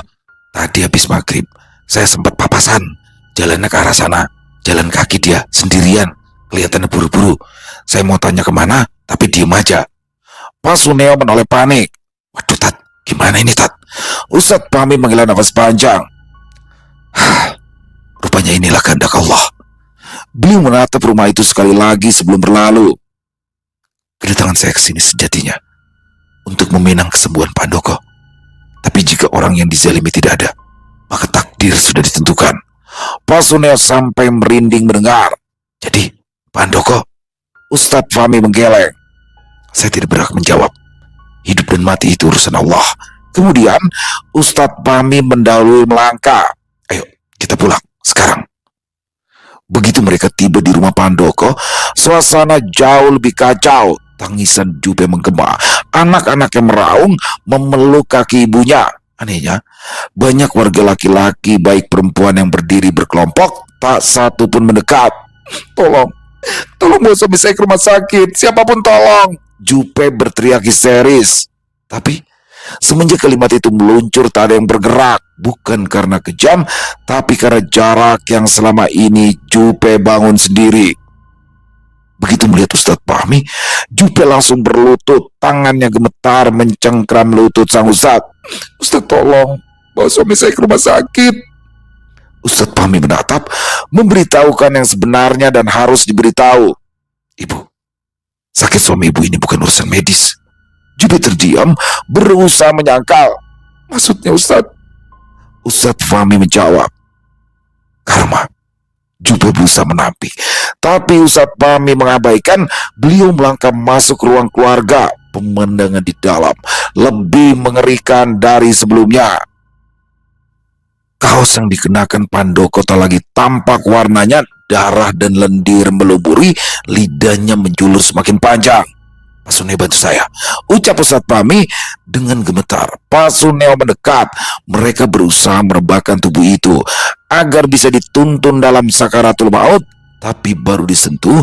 tadi habis maghrib saya sempat papasan, jalannya ke arah sana. Jalan kaki dia sendirian, kelihatannya buru-buru. Saya mau tanya kemana, tapi diem aja." Pak Suneo menoleh panik. "Waduh Tat, gimana ini Tat?" Ustadz Fahmi menghela nafas panjang. Rupanya inilah kehendak Allah. Beliau menatap rumah itu sekali lagi sebelum berlalu. "Kedatangan saya ke sini sejatinya untuk meminang kesembuhan Pandoko. Tapi jika orang yang dizalimi tidak ada, maka takdir sudah ditentukan." Pak Suneo sampai merinding mendengar. "Jadi, Pandoko?" Ustadz Fahmi menggeleng. "Saya tidak berhak menjawab. Hidup dan mati itu urusan Allah." Kemudian Ustadz Fahmi mendahului melangkah. "Ayo, kita pulang sekarang." Begitu mereka tiba di rumah Pandoko, suasana jauh lebih kacau. Tangisan Jupe menggema, anak-anak yang meraung memeluk kaki ibunya. Anehnya, banyak warga laki-laki baik perempuan yang berdiri berkelompok, tak satu pun mendekat. Tolong bawa suami saya ke rumah sakit, siapapun tolong!" Jupe berteriak histeris. Tapi semenjak kalimat itu meluncur, tak ada yang bergerak. Bukan karena kejam, tapi karena jarak yang selama ini Jupe bangun sendiri. Begitu melihat Ustadz Fahmi, Jupe langsung berlutut, tangannya gemetar mencengkram lutut sang Ustadz. "Ustadz tolong, bawa suami saya ke rumah sakit." Ustadz Fahmi menatap, memberitahukan yang sebenarnya dan harus diberitahu. "Ibu, sakit suami ibu ini bukan urusan medis." Jupe terdiam, berusaha menyangkal. "Maksudnya Ustadz?" Ustadz Fahmi menjawab. "Karma." Jupe berusaha menampik, tapi Ustadz Fahmi mengabaikan. Beliau melangkah masuk ruang keluarga. Pemandangan di dalam lebih mengerikan dari sebelumnya. Kaos yang dikenakan Pandoko tak lagi tampak warnanya, darah dan lendir meluburi, lidahnya menjulur semakin panjang. "Pak Suneo, bantu saya," ucap Ustadz Fahmi dengan gemetar. Pak Suneo mendekat. Mereka berusaha merebahkan tubuh itu agar bisa dituntun dalam sakaratul maut. Tapi baru disentuh,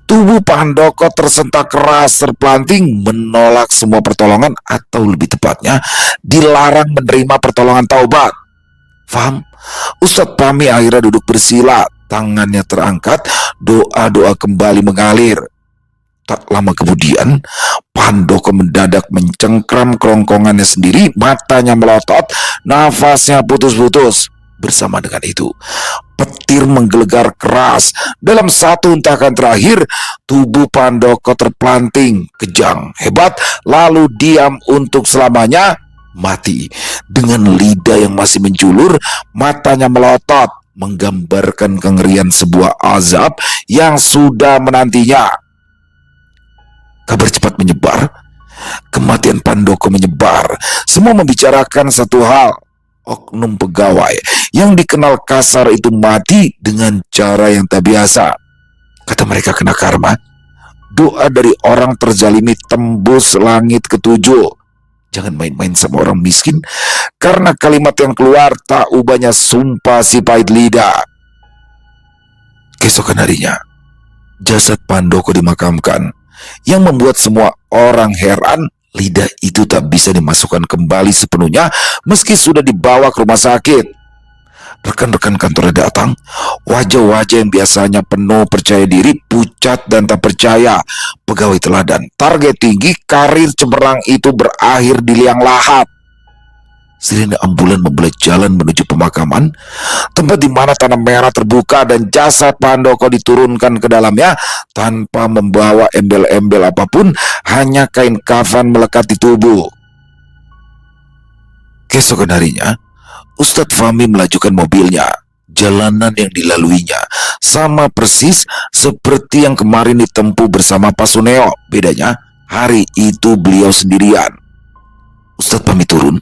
tubuh Pandoko tersentak keras, terpelanting, menolak semua pertolongan, atau lebih tepatnya dilarang menerima pertolongan taubat. Faham? Ustadz Fahmi akhirnya duduk bersila, tangannya terangkat, doa-doa kembali mengalir. Tak lama kemudian, Pandoko mendadak mencengkram kerongkongannya sendiri, matanya melotot, nafasnya putus-putus. Bersama dengan itu, petir menggelegar keras. Dalam satu hentakan terakhir, tubuh Pandoko terpelanting, kejang, hebat, lalu diam untuk selamanya, mati. Dengan lidah yang masih menjulur, matanya melotot, menggambarkan kengerian sebuah azab yang sudah menantinya. Kabar cepat menyebar. Kematian Pandoko menyebar. Semua membicarakan satu hal. Oknum pegawai yang dikenal kasar itu mati dengan cara yang tak biasa. Kata mereka kena karma. Doa dari orang terzalimi tembus langit ketujuh. Jangan main-main sama orang miskin, karena kalimat yang keluar tak ubahnya sumpah si pahit lidah. Keesokan harinya, jasad Pandoko dimakamkan. Yang membuat semua orang heran, lidah itu tak bisa dimasukkan kembali sepenuhnya meski sudah dibawa ke rumah sakit. Rekan-rekan kantornya datang. Wajah-wajah yang biasanya penuh percaya diri pucat dan tak percaya. Pegawai teladan, target tinggi, karir cemerlang itu berakhir di liang lahat. Sirine ambulan membelah jalan menuju pemakaman, tempat di mana tanah merah terbuka dan jasad Pandoko diturunkan ke dalamnya tanpa membawa embel-embel apapun, hanya kain kafan melekat di tubuh. Keesokan harinya, Ustadz Fahmi melajukan mobilnya. Jalanan yang dilaluinya sama persis seperti yang kemarin ditempuh bersama Pak Suneo. Bedanya, hari itu beliau sendirian. Ustadz Fahmi turun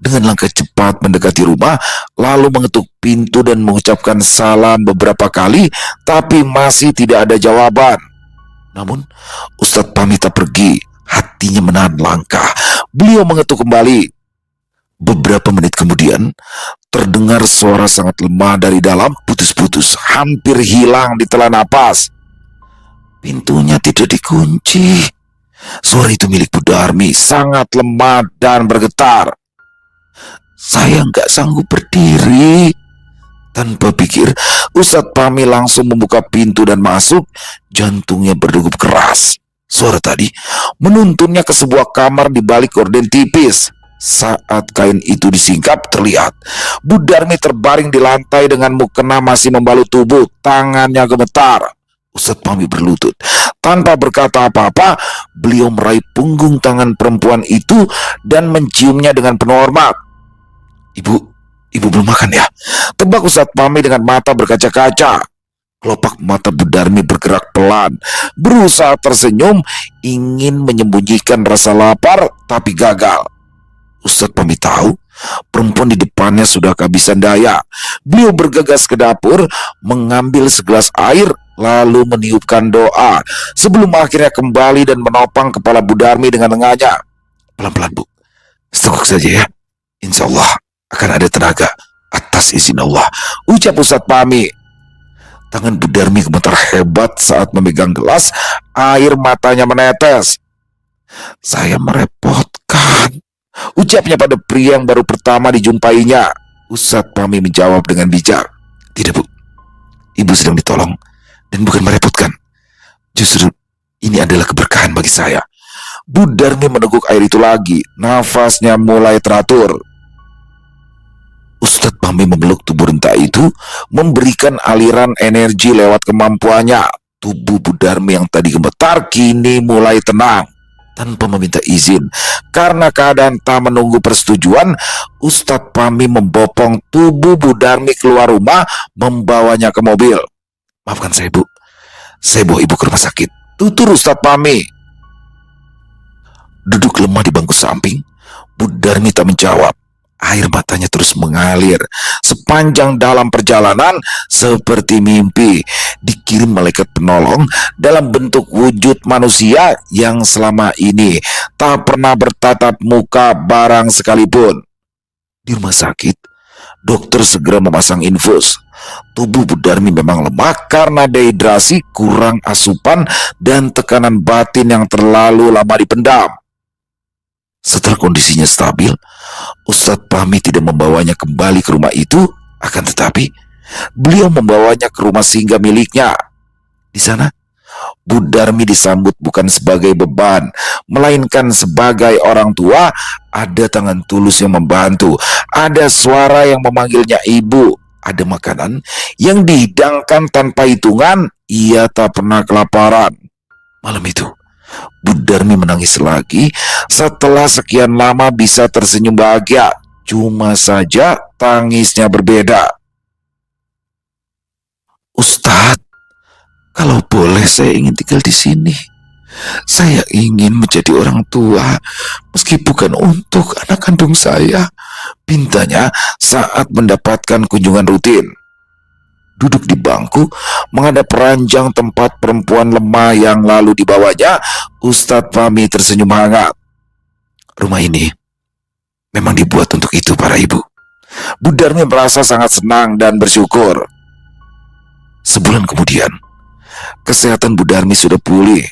dengan langkah cepat mendekati rumah, lalu mengetuk pintu dan mengucapkan salam beberapa kali, tapi masih tidak ada jawaban. Namun, Ustadz Fahmi tak pergi, hatinya menahan langkah. Beliau mengetuk kembali. Beberapa menit kemudian, terdengar suara sangat lemah dari dalam, putus-putus, hampir hilang di telan napas. Pintunya tidak dikunci. Suara itu milik Bu Darmi, sangat lemah dan bergetar. Saya nggak sanggup berdiri. Tanpa pikir, Ustadz Fahmi langsung membuka pintu dan masuk. Jantungnya berdegup keras. Suara tadi menuntunnya ke sebuah kamar di balik gorden tipis. Saat kain itu disingkap, terlihat Bu Darmi terbaring di lantai dengan mukena masih membalut tubuh. Tangannya gemetar. Ustadz Fahmi berlutut. Tanpa berkata apa-apa, beliau meraih punggung tangan perempuan itu dan menciumnya dengan penuh hormat. Ibu belum makan ya? Tebak Ustadz Fahmi dengan mata berkaca-kaca. Kelopak mata Bu Darmi bergerak pelan, berusaha tersenyum, ingin menyembunyikan rasa lapar, tapi gagal. Ustadz Fahmi tahu perempuan di depannya sudah kehabisan daya. Beliau bergegas ke dapur, mengambil segelas air, lalu meniupkan doa, sebelum akhirnya kembali dan menopang kepala Bu Darmi dengan lengannya. Pelan-pelan, Bu. Setengok saja ya. Insya Allah akan ada tenaga atas izin Allah, ucap Ustadz Fahmi. Tangan Bu Darmi gemetar hebat saat memegang gelas, air matanya menetes. Saya merepotkan, ucapnya pada pria yang baru pertama dijumpainya. Ustadz Fahmi menjawab dengan bijak. Tidak, Bu, Ibu sedang ditolong dan bukan merepotkan. Justru ini adalah keberkahan bagi saya. Bu Darmi meneguk air itu lagi, nafasnya mulai teratur. Ustadz Fahmi memeluk tubuh renta itu, memberikan aliran energi lewat kemampuannya. Tubuh Bu Darmi yang tadi gemetar kini mulai tenang. Tanpa meminta izin, karena keadaan tak menunggu persetujuan, Ustadz Fahmi membopong tubuh Bu Darmi keluar rumah, membawanya ke mobil. Maafkan saya, Bu. Saya bawa Ibu ke rumah sakit, tutur Ustadz Fahmi. Duduk lemah di bangku samping, Bu Darmi tak menjawab. Air matanya terus mengalir. Sepanjang dalam perjalanan, seperti mimpi, dikirim malaikat penolong dalam bentuk wujud manusia yang selama ini tak pernah bertatap muka barang sekalipun. Di rumah sakit, dokter segera memasang infus. Tubuh Bu Darmi memang lemah karena dehidrasi, kurang asupan, dan tekanan batin yang terlalu lama dipendam. Setelah kondisinya stabil, Ustadz Fahmi tidak membawanya kembali ke rumah itu, akan tetapi beliau membawanya ke rumah singgah miliknya. Di sana, Bu Darmi disambut bukan sebagai beban, melainkan sebagai orang tua. Ada tangan tulus yang membantu, ada suara yang memanggilnya ibu, ada makanan yang dihidangkan tanpa hitungan. Ia tak pernah kelaparan. Malam itu, Bu Darmi menangis lagi. Setelah sekian lama bisa tersenyum bahagia. Cuma saja tangisnya berbeda. Ustadz, kalau boleh saya ingin tinggal di sini. Saya ingin menjadi orang tua, meski bukan untuk anak kandung saya, pintanya saat mendapatkan kunjungan rutin. Duduk di bangku, menghadap ranjang tempat perempuan lemah yang lalu dibawanya, Ustadz Fahmi tersenyum hangat. Rumah ini memang dibuat untuk itu para ibu. Bu Darmi merasa sangat senang dan bersyukur. Sebulan kemudian, kesehatan Bu Darmi sudah pulih.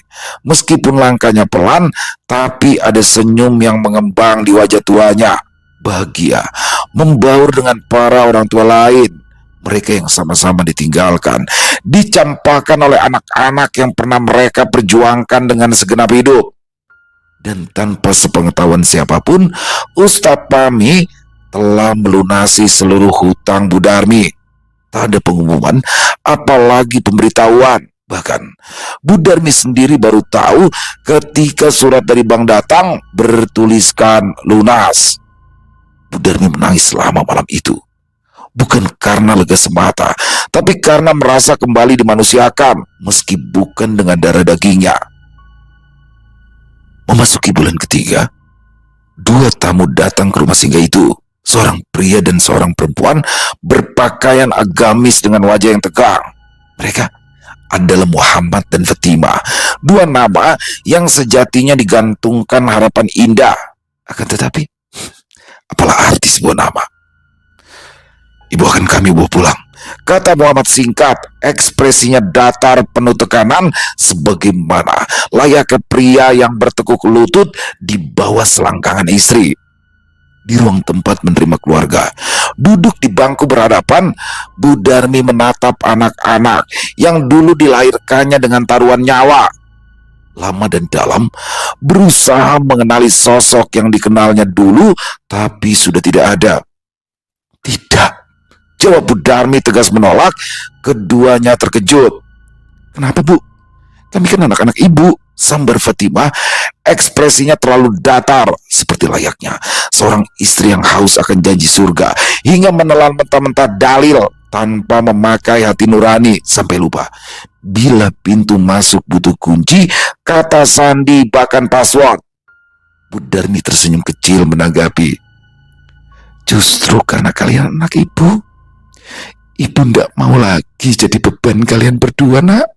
Meskipun langkahnya pelan, tapi ada senyum yang mengembang di wajah tuanya. Bahagia, membaur dengan para orang tua lain. Mereka yang sama-sama ditinggalkan, dicampakkan oleh anak-anak yang pernah mereka perjuangkan dengan segenap hidup. Dan tanpa sepengetahuan siapapun, Ustadz Fahmi telah melunasi seluruh hutang Bu Darmi. Tak ada pengumuman, apalagi pemberitahuan. Bahkan, Bu Darmi sendiri baru tahu ketika surat dari bank datang bertuliskan lunas. Bu Darmi menangis selama malam itu. Bukan karena lega semata, tapi karena merasa kembali dimanusiakan, meski bukan dengan darah dagingnya. Memasuki bulan ketiga, dua tamu datang ke rumah singgah itu. Seorang pria dan seorang perempuan berpakaian agamis dengan wajah yang tegang. Mereka adalah Muhammad dan Fatimah, dua nama yang sejatinya digantungkan harapan indah. Akan tetapi, apalah arti sebuah nama? Ibu akan kami bawa pulang, kata Muhammad singkat, ekspresinya datar penuh tekanan, sebagaimana layaknya pria yang bertekuk lutut di bawah selangkangan istri. Di ruang tempat menerima keluarga, duduk di bangku berhadapan, Bu Darmi menatap anak-anak yang dulu dilahirkannya dengan taruhan nyawa. Lama dan dalam, berusaha mengenali sosok yang dikenalnya dulu, tapi sudah tidak ada. Tidak, jawab Bu Darmi tegas menolak. Keduanya terkejut. Kenapa, Bu? Kami kan anak-anak ibu, sambar Fatimah. Ekspresinya terlalu datar, seperti layaknya seorang istri yang haus akan janji surga, hingga menelan mentah-mentah dalil tanpa memakai hati nurani, sampai lupa bila pintu masuk butuh kunci, kata sandi, bahkan password. Bu Darmi tersenyum kecil menanggapi, justru karena kalian anak ibu, ibu ndak mau lagi jadi beban kalian berdua, nak.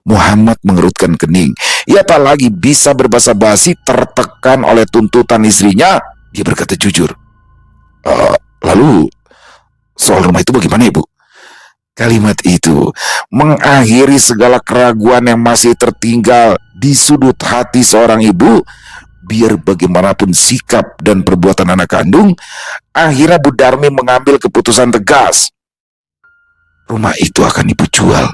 Muhammad mengerutkan kening. Ia tak lagi bisa berbahasa basi, tertekan oleh tuntutan istrinya. Dia berkata jujur, lalu soal rumah itu bagaimana, Ibu? Kalimat itu mengakhiri segala keraguan yang masih tertinggal di sudut hati seorang ibu. Biar bagaimanapun sikap dan perbuatan anak kandung, akhirnya Bu Darmi mengambil keputusan tegas. Rumah itu akan ibu jual.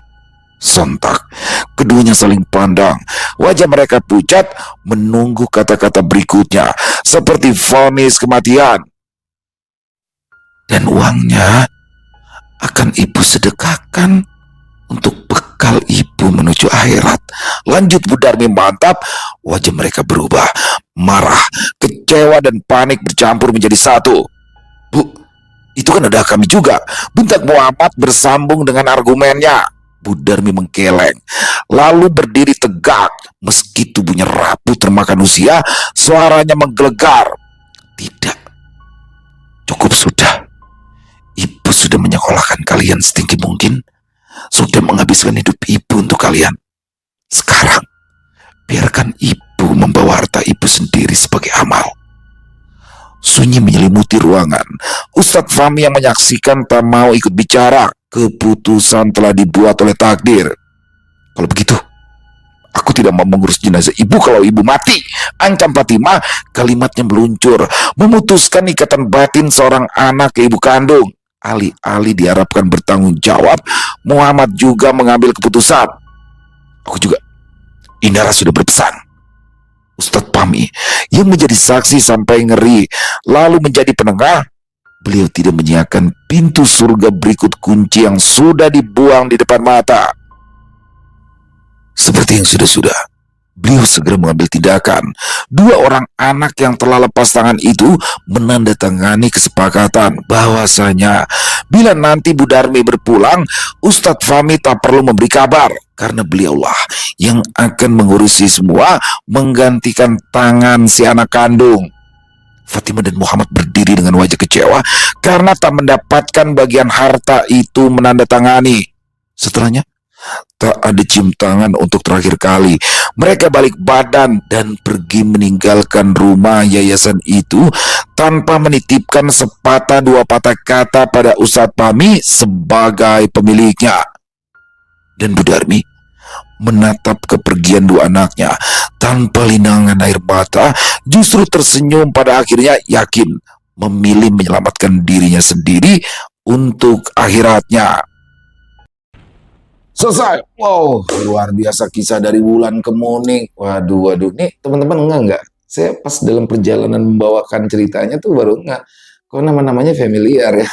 Sontak, keduanya saling pandang. Wajah mereka pucat, menunggu kata-kata berikutnya, seperti vonis kematian. Dan uangnya akan ibu sedekahkan untuk bekal ibu menuju akhirat, lanjut Bu Darmi mantap. Wajah mereka berubah, marah, kecewa, dan panik bercampur menjadi satu. Bu, itu kan ada kami juga, bentak Muhammad bersambung dengan argumennya. Bu Darmi menggeleng, lalu berdiri tegak. Meski tubuhnya rapuh termakan usia, suaranya menggelegar. Tidak, cukup sudah. Ibu sudah menyekolahkan kalian setinggi mungkin, sudah menghabiskan hidup ibu untuk kalian. Sekarang, biarkan ibu membawa harta ibu sendiri sebagai amal. Sunyi menyelimuti ruangan. Ustadz Fahmi yang menyaksikan tak mau ikut bicara. Keputusan telah dibuat oleh takdir. Kalau begitu, aku tidak mau mengurus jenazah ibu kalau ibu mati, ancam Fatimah. Kalimatnya meluncur, memutuskan ikatan batin seorang anak ke ibu kandung. Alih-alih diharapkan bertanggung jawab, Muhammad juga mengambil keputusan. Aku juga. Indara sudah berpesan. Ustadz Fahmi yang menjadi saksi sampai ngeri, lalu menjadi penengah. Beliau tidak menyiapkan pintu surga berikut kunci yang sudah dibuang di depan mata. Seperti yang sudah-sudah, beliau segera mengambil tindakan. Dua orang anak yang telah lepas tangan itu menandatangani kesepakatan bahwasanya Bila nanti Bu Darmi berpulang, Ustadz Fahmi tak perlu memberi kabar, karena beliaulah yang akan mengurusi semua, menggantikan tangan si anak kandung. Fatimah dan Muhammad berdiri dengan wajah kecewa karena tak mendapatkan bagian harta itu menandatangani. Setelahnya, tak ada cium tangan untuk terakhir kali. Mereka balik badan dan pergi meninggalkan rumah yayasan itu tanpa menitipkan sepatah dua patah kata pada Ustadz Fahmi sebagai pemiliknya. Dan Bu Darmi menatap kepergian dua anaknya tanpa linangan air mata, justru tersenyum pada akhirnya, yakin memilih menyelamatkan dirinya sendiri untuk akhiratnya. Selesai. Wow, luar biasa kisah dari Wulan Kemuning. Waduh, nih teman-teman enggak? Saya pas dalam perjalanan membawakan ceritanya tuh baru enggak. Kok nama-namanya familiar ya?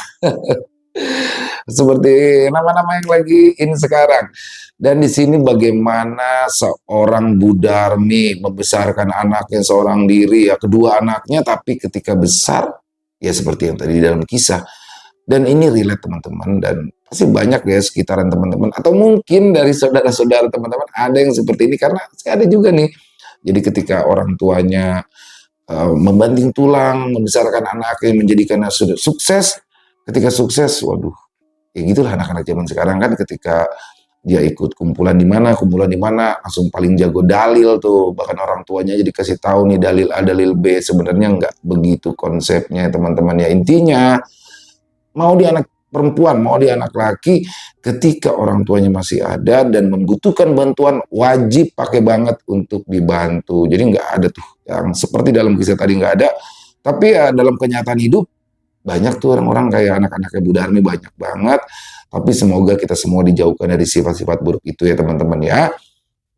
Seperti nama-nama yang lagi in sekarang. Dan di sini bagaimana seorang Bu Darmi membesarkan anaknya seorang diri, ya kedua anaknya, tapi ketika besar ya seperti yang tadi di dalam kisah. Dan ini relate teman-teman, dan pasti banyak ya sekitaran teman-teman, atau mungkin dari saudara-saudara teman-teman ada yang seperti ini, karena saya ada juga nih. Jadi ketika orang tuanya membanting tulang membesarkan anaknya, menjadikannya sudah sukses, ketika sukses, waduh, ya gitulah anak-anak zaman sekarang kan, ketika dia ikut kumpulan di mana, langsung paling jago dalil tuh, bahkan orang tuanya jadi kasih tahu nih dalil A, dalil B. Sebenarnya nggak begitu konsepnya teman-teman ya. Intinya mau dia anak perempuan, mau dia anak laki, ketika orang tuanya masih ada dan membutuhkan bantuan, wajib pakai banget untuk dibantu. Jadi nggak ada tuh yang seperti dalam kisah tadi, nggak ada. Tapi ya dalam kenyataan hidup banyak tuh orang-orang kayak anak-anaknya Bu Darmi, banyak banget. Tapi semoga kita semua dijauhkan dari sifat-sifat buruk itu ya teman-teman ya.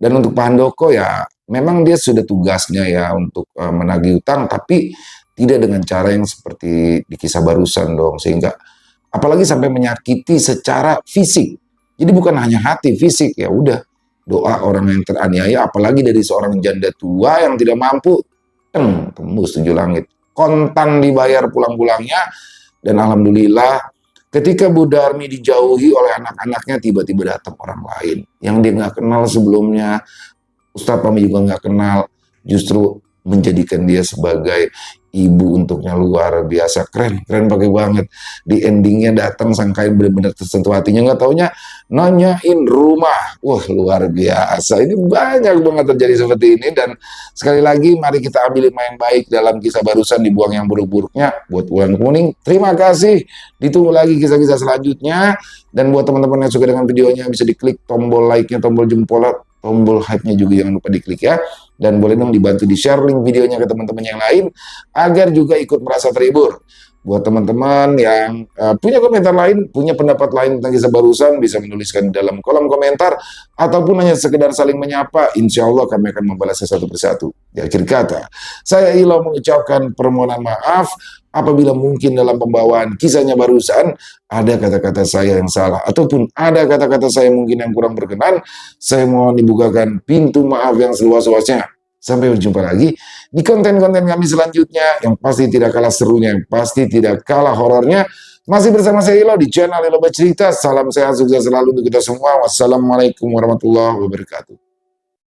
Dan untuk Pak Handoko ya memang dia sudah tugasnya ya untuk menagih utang, tapi tidak dengan cara yang seperti di kisah barusan dong, sehingga apalagi sampai menyakiti secara fisik. Jadi bukan hanya hati, fisik, ya udah doa orang yang teraniaya, apalagi dari seorang janda tua yang tidak mampu, tembus 7 langit, kontan dibayar pulang-pulangnya. Dan alhamdulillah ketika Bu Darmi dijauhi oleh anak-anaknya, tiba-tiba datang orang lain yang dia nggak kenal sebelumnya, Ustadz Fahmi juga nggak kenal, justru menjadikan dia sebagai ibu untuknya. Luar biasa, keren pakai banget. Di endingnya datang sangkain benar-benar tersentuh hatinya, nggak taunya nanyain rumah. Wah, luar biasa. Ini banyak banget terjadi seperti ini. Dan sekali lagi mari kita ambil hikmah yang baik dalam kisah barusan, dibuang yang buruk-buruknya. Buat Wulan Kemuning, terima kasih. Ditunggu lagi kisah-kisah selanjutnya. Dan buat teman-teman yang suka dengan videonya, bisa diklik tombol like-nya, tombol jempol, tombol hype-nya juga jangan lupa diklik ya. Dan boleh dong dibantu di-share link videonya ke teman-teman yang lain, agar juga ikut merasa terhibur. Buat teman-teman yang punya komentar lain, punya pendapat lain tentang kisah barusan, bisa menuliskan di dalam kolom komentar, ataupun hanya sekedar saling menyapa. Insya Allah kami akan membalasnya satu persatu. Di akhir kata, saya Ilo mengucapkan permohonan maaf apabila mungkin dalam pembawaan kisahnya barusan ada kata-kata saya yang salah, ataupun ada kata-kata saya mungkin yang kurang berkenan. Saya mohon dibukakan pintu maaf yang seluas-luasnya. Sampai berjumpa lagi di konten-konten kami selanjutnya, yang pasti tidak kalah serunya, yang pasti tidak kalah horornya. Masih bersama saya Ilo di channel Ilo Bercerita. Salam sehat, sukses selalu untuk kita semua. Wassalamualaikum warahmatullahi wabarakatuh.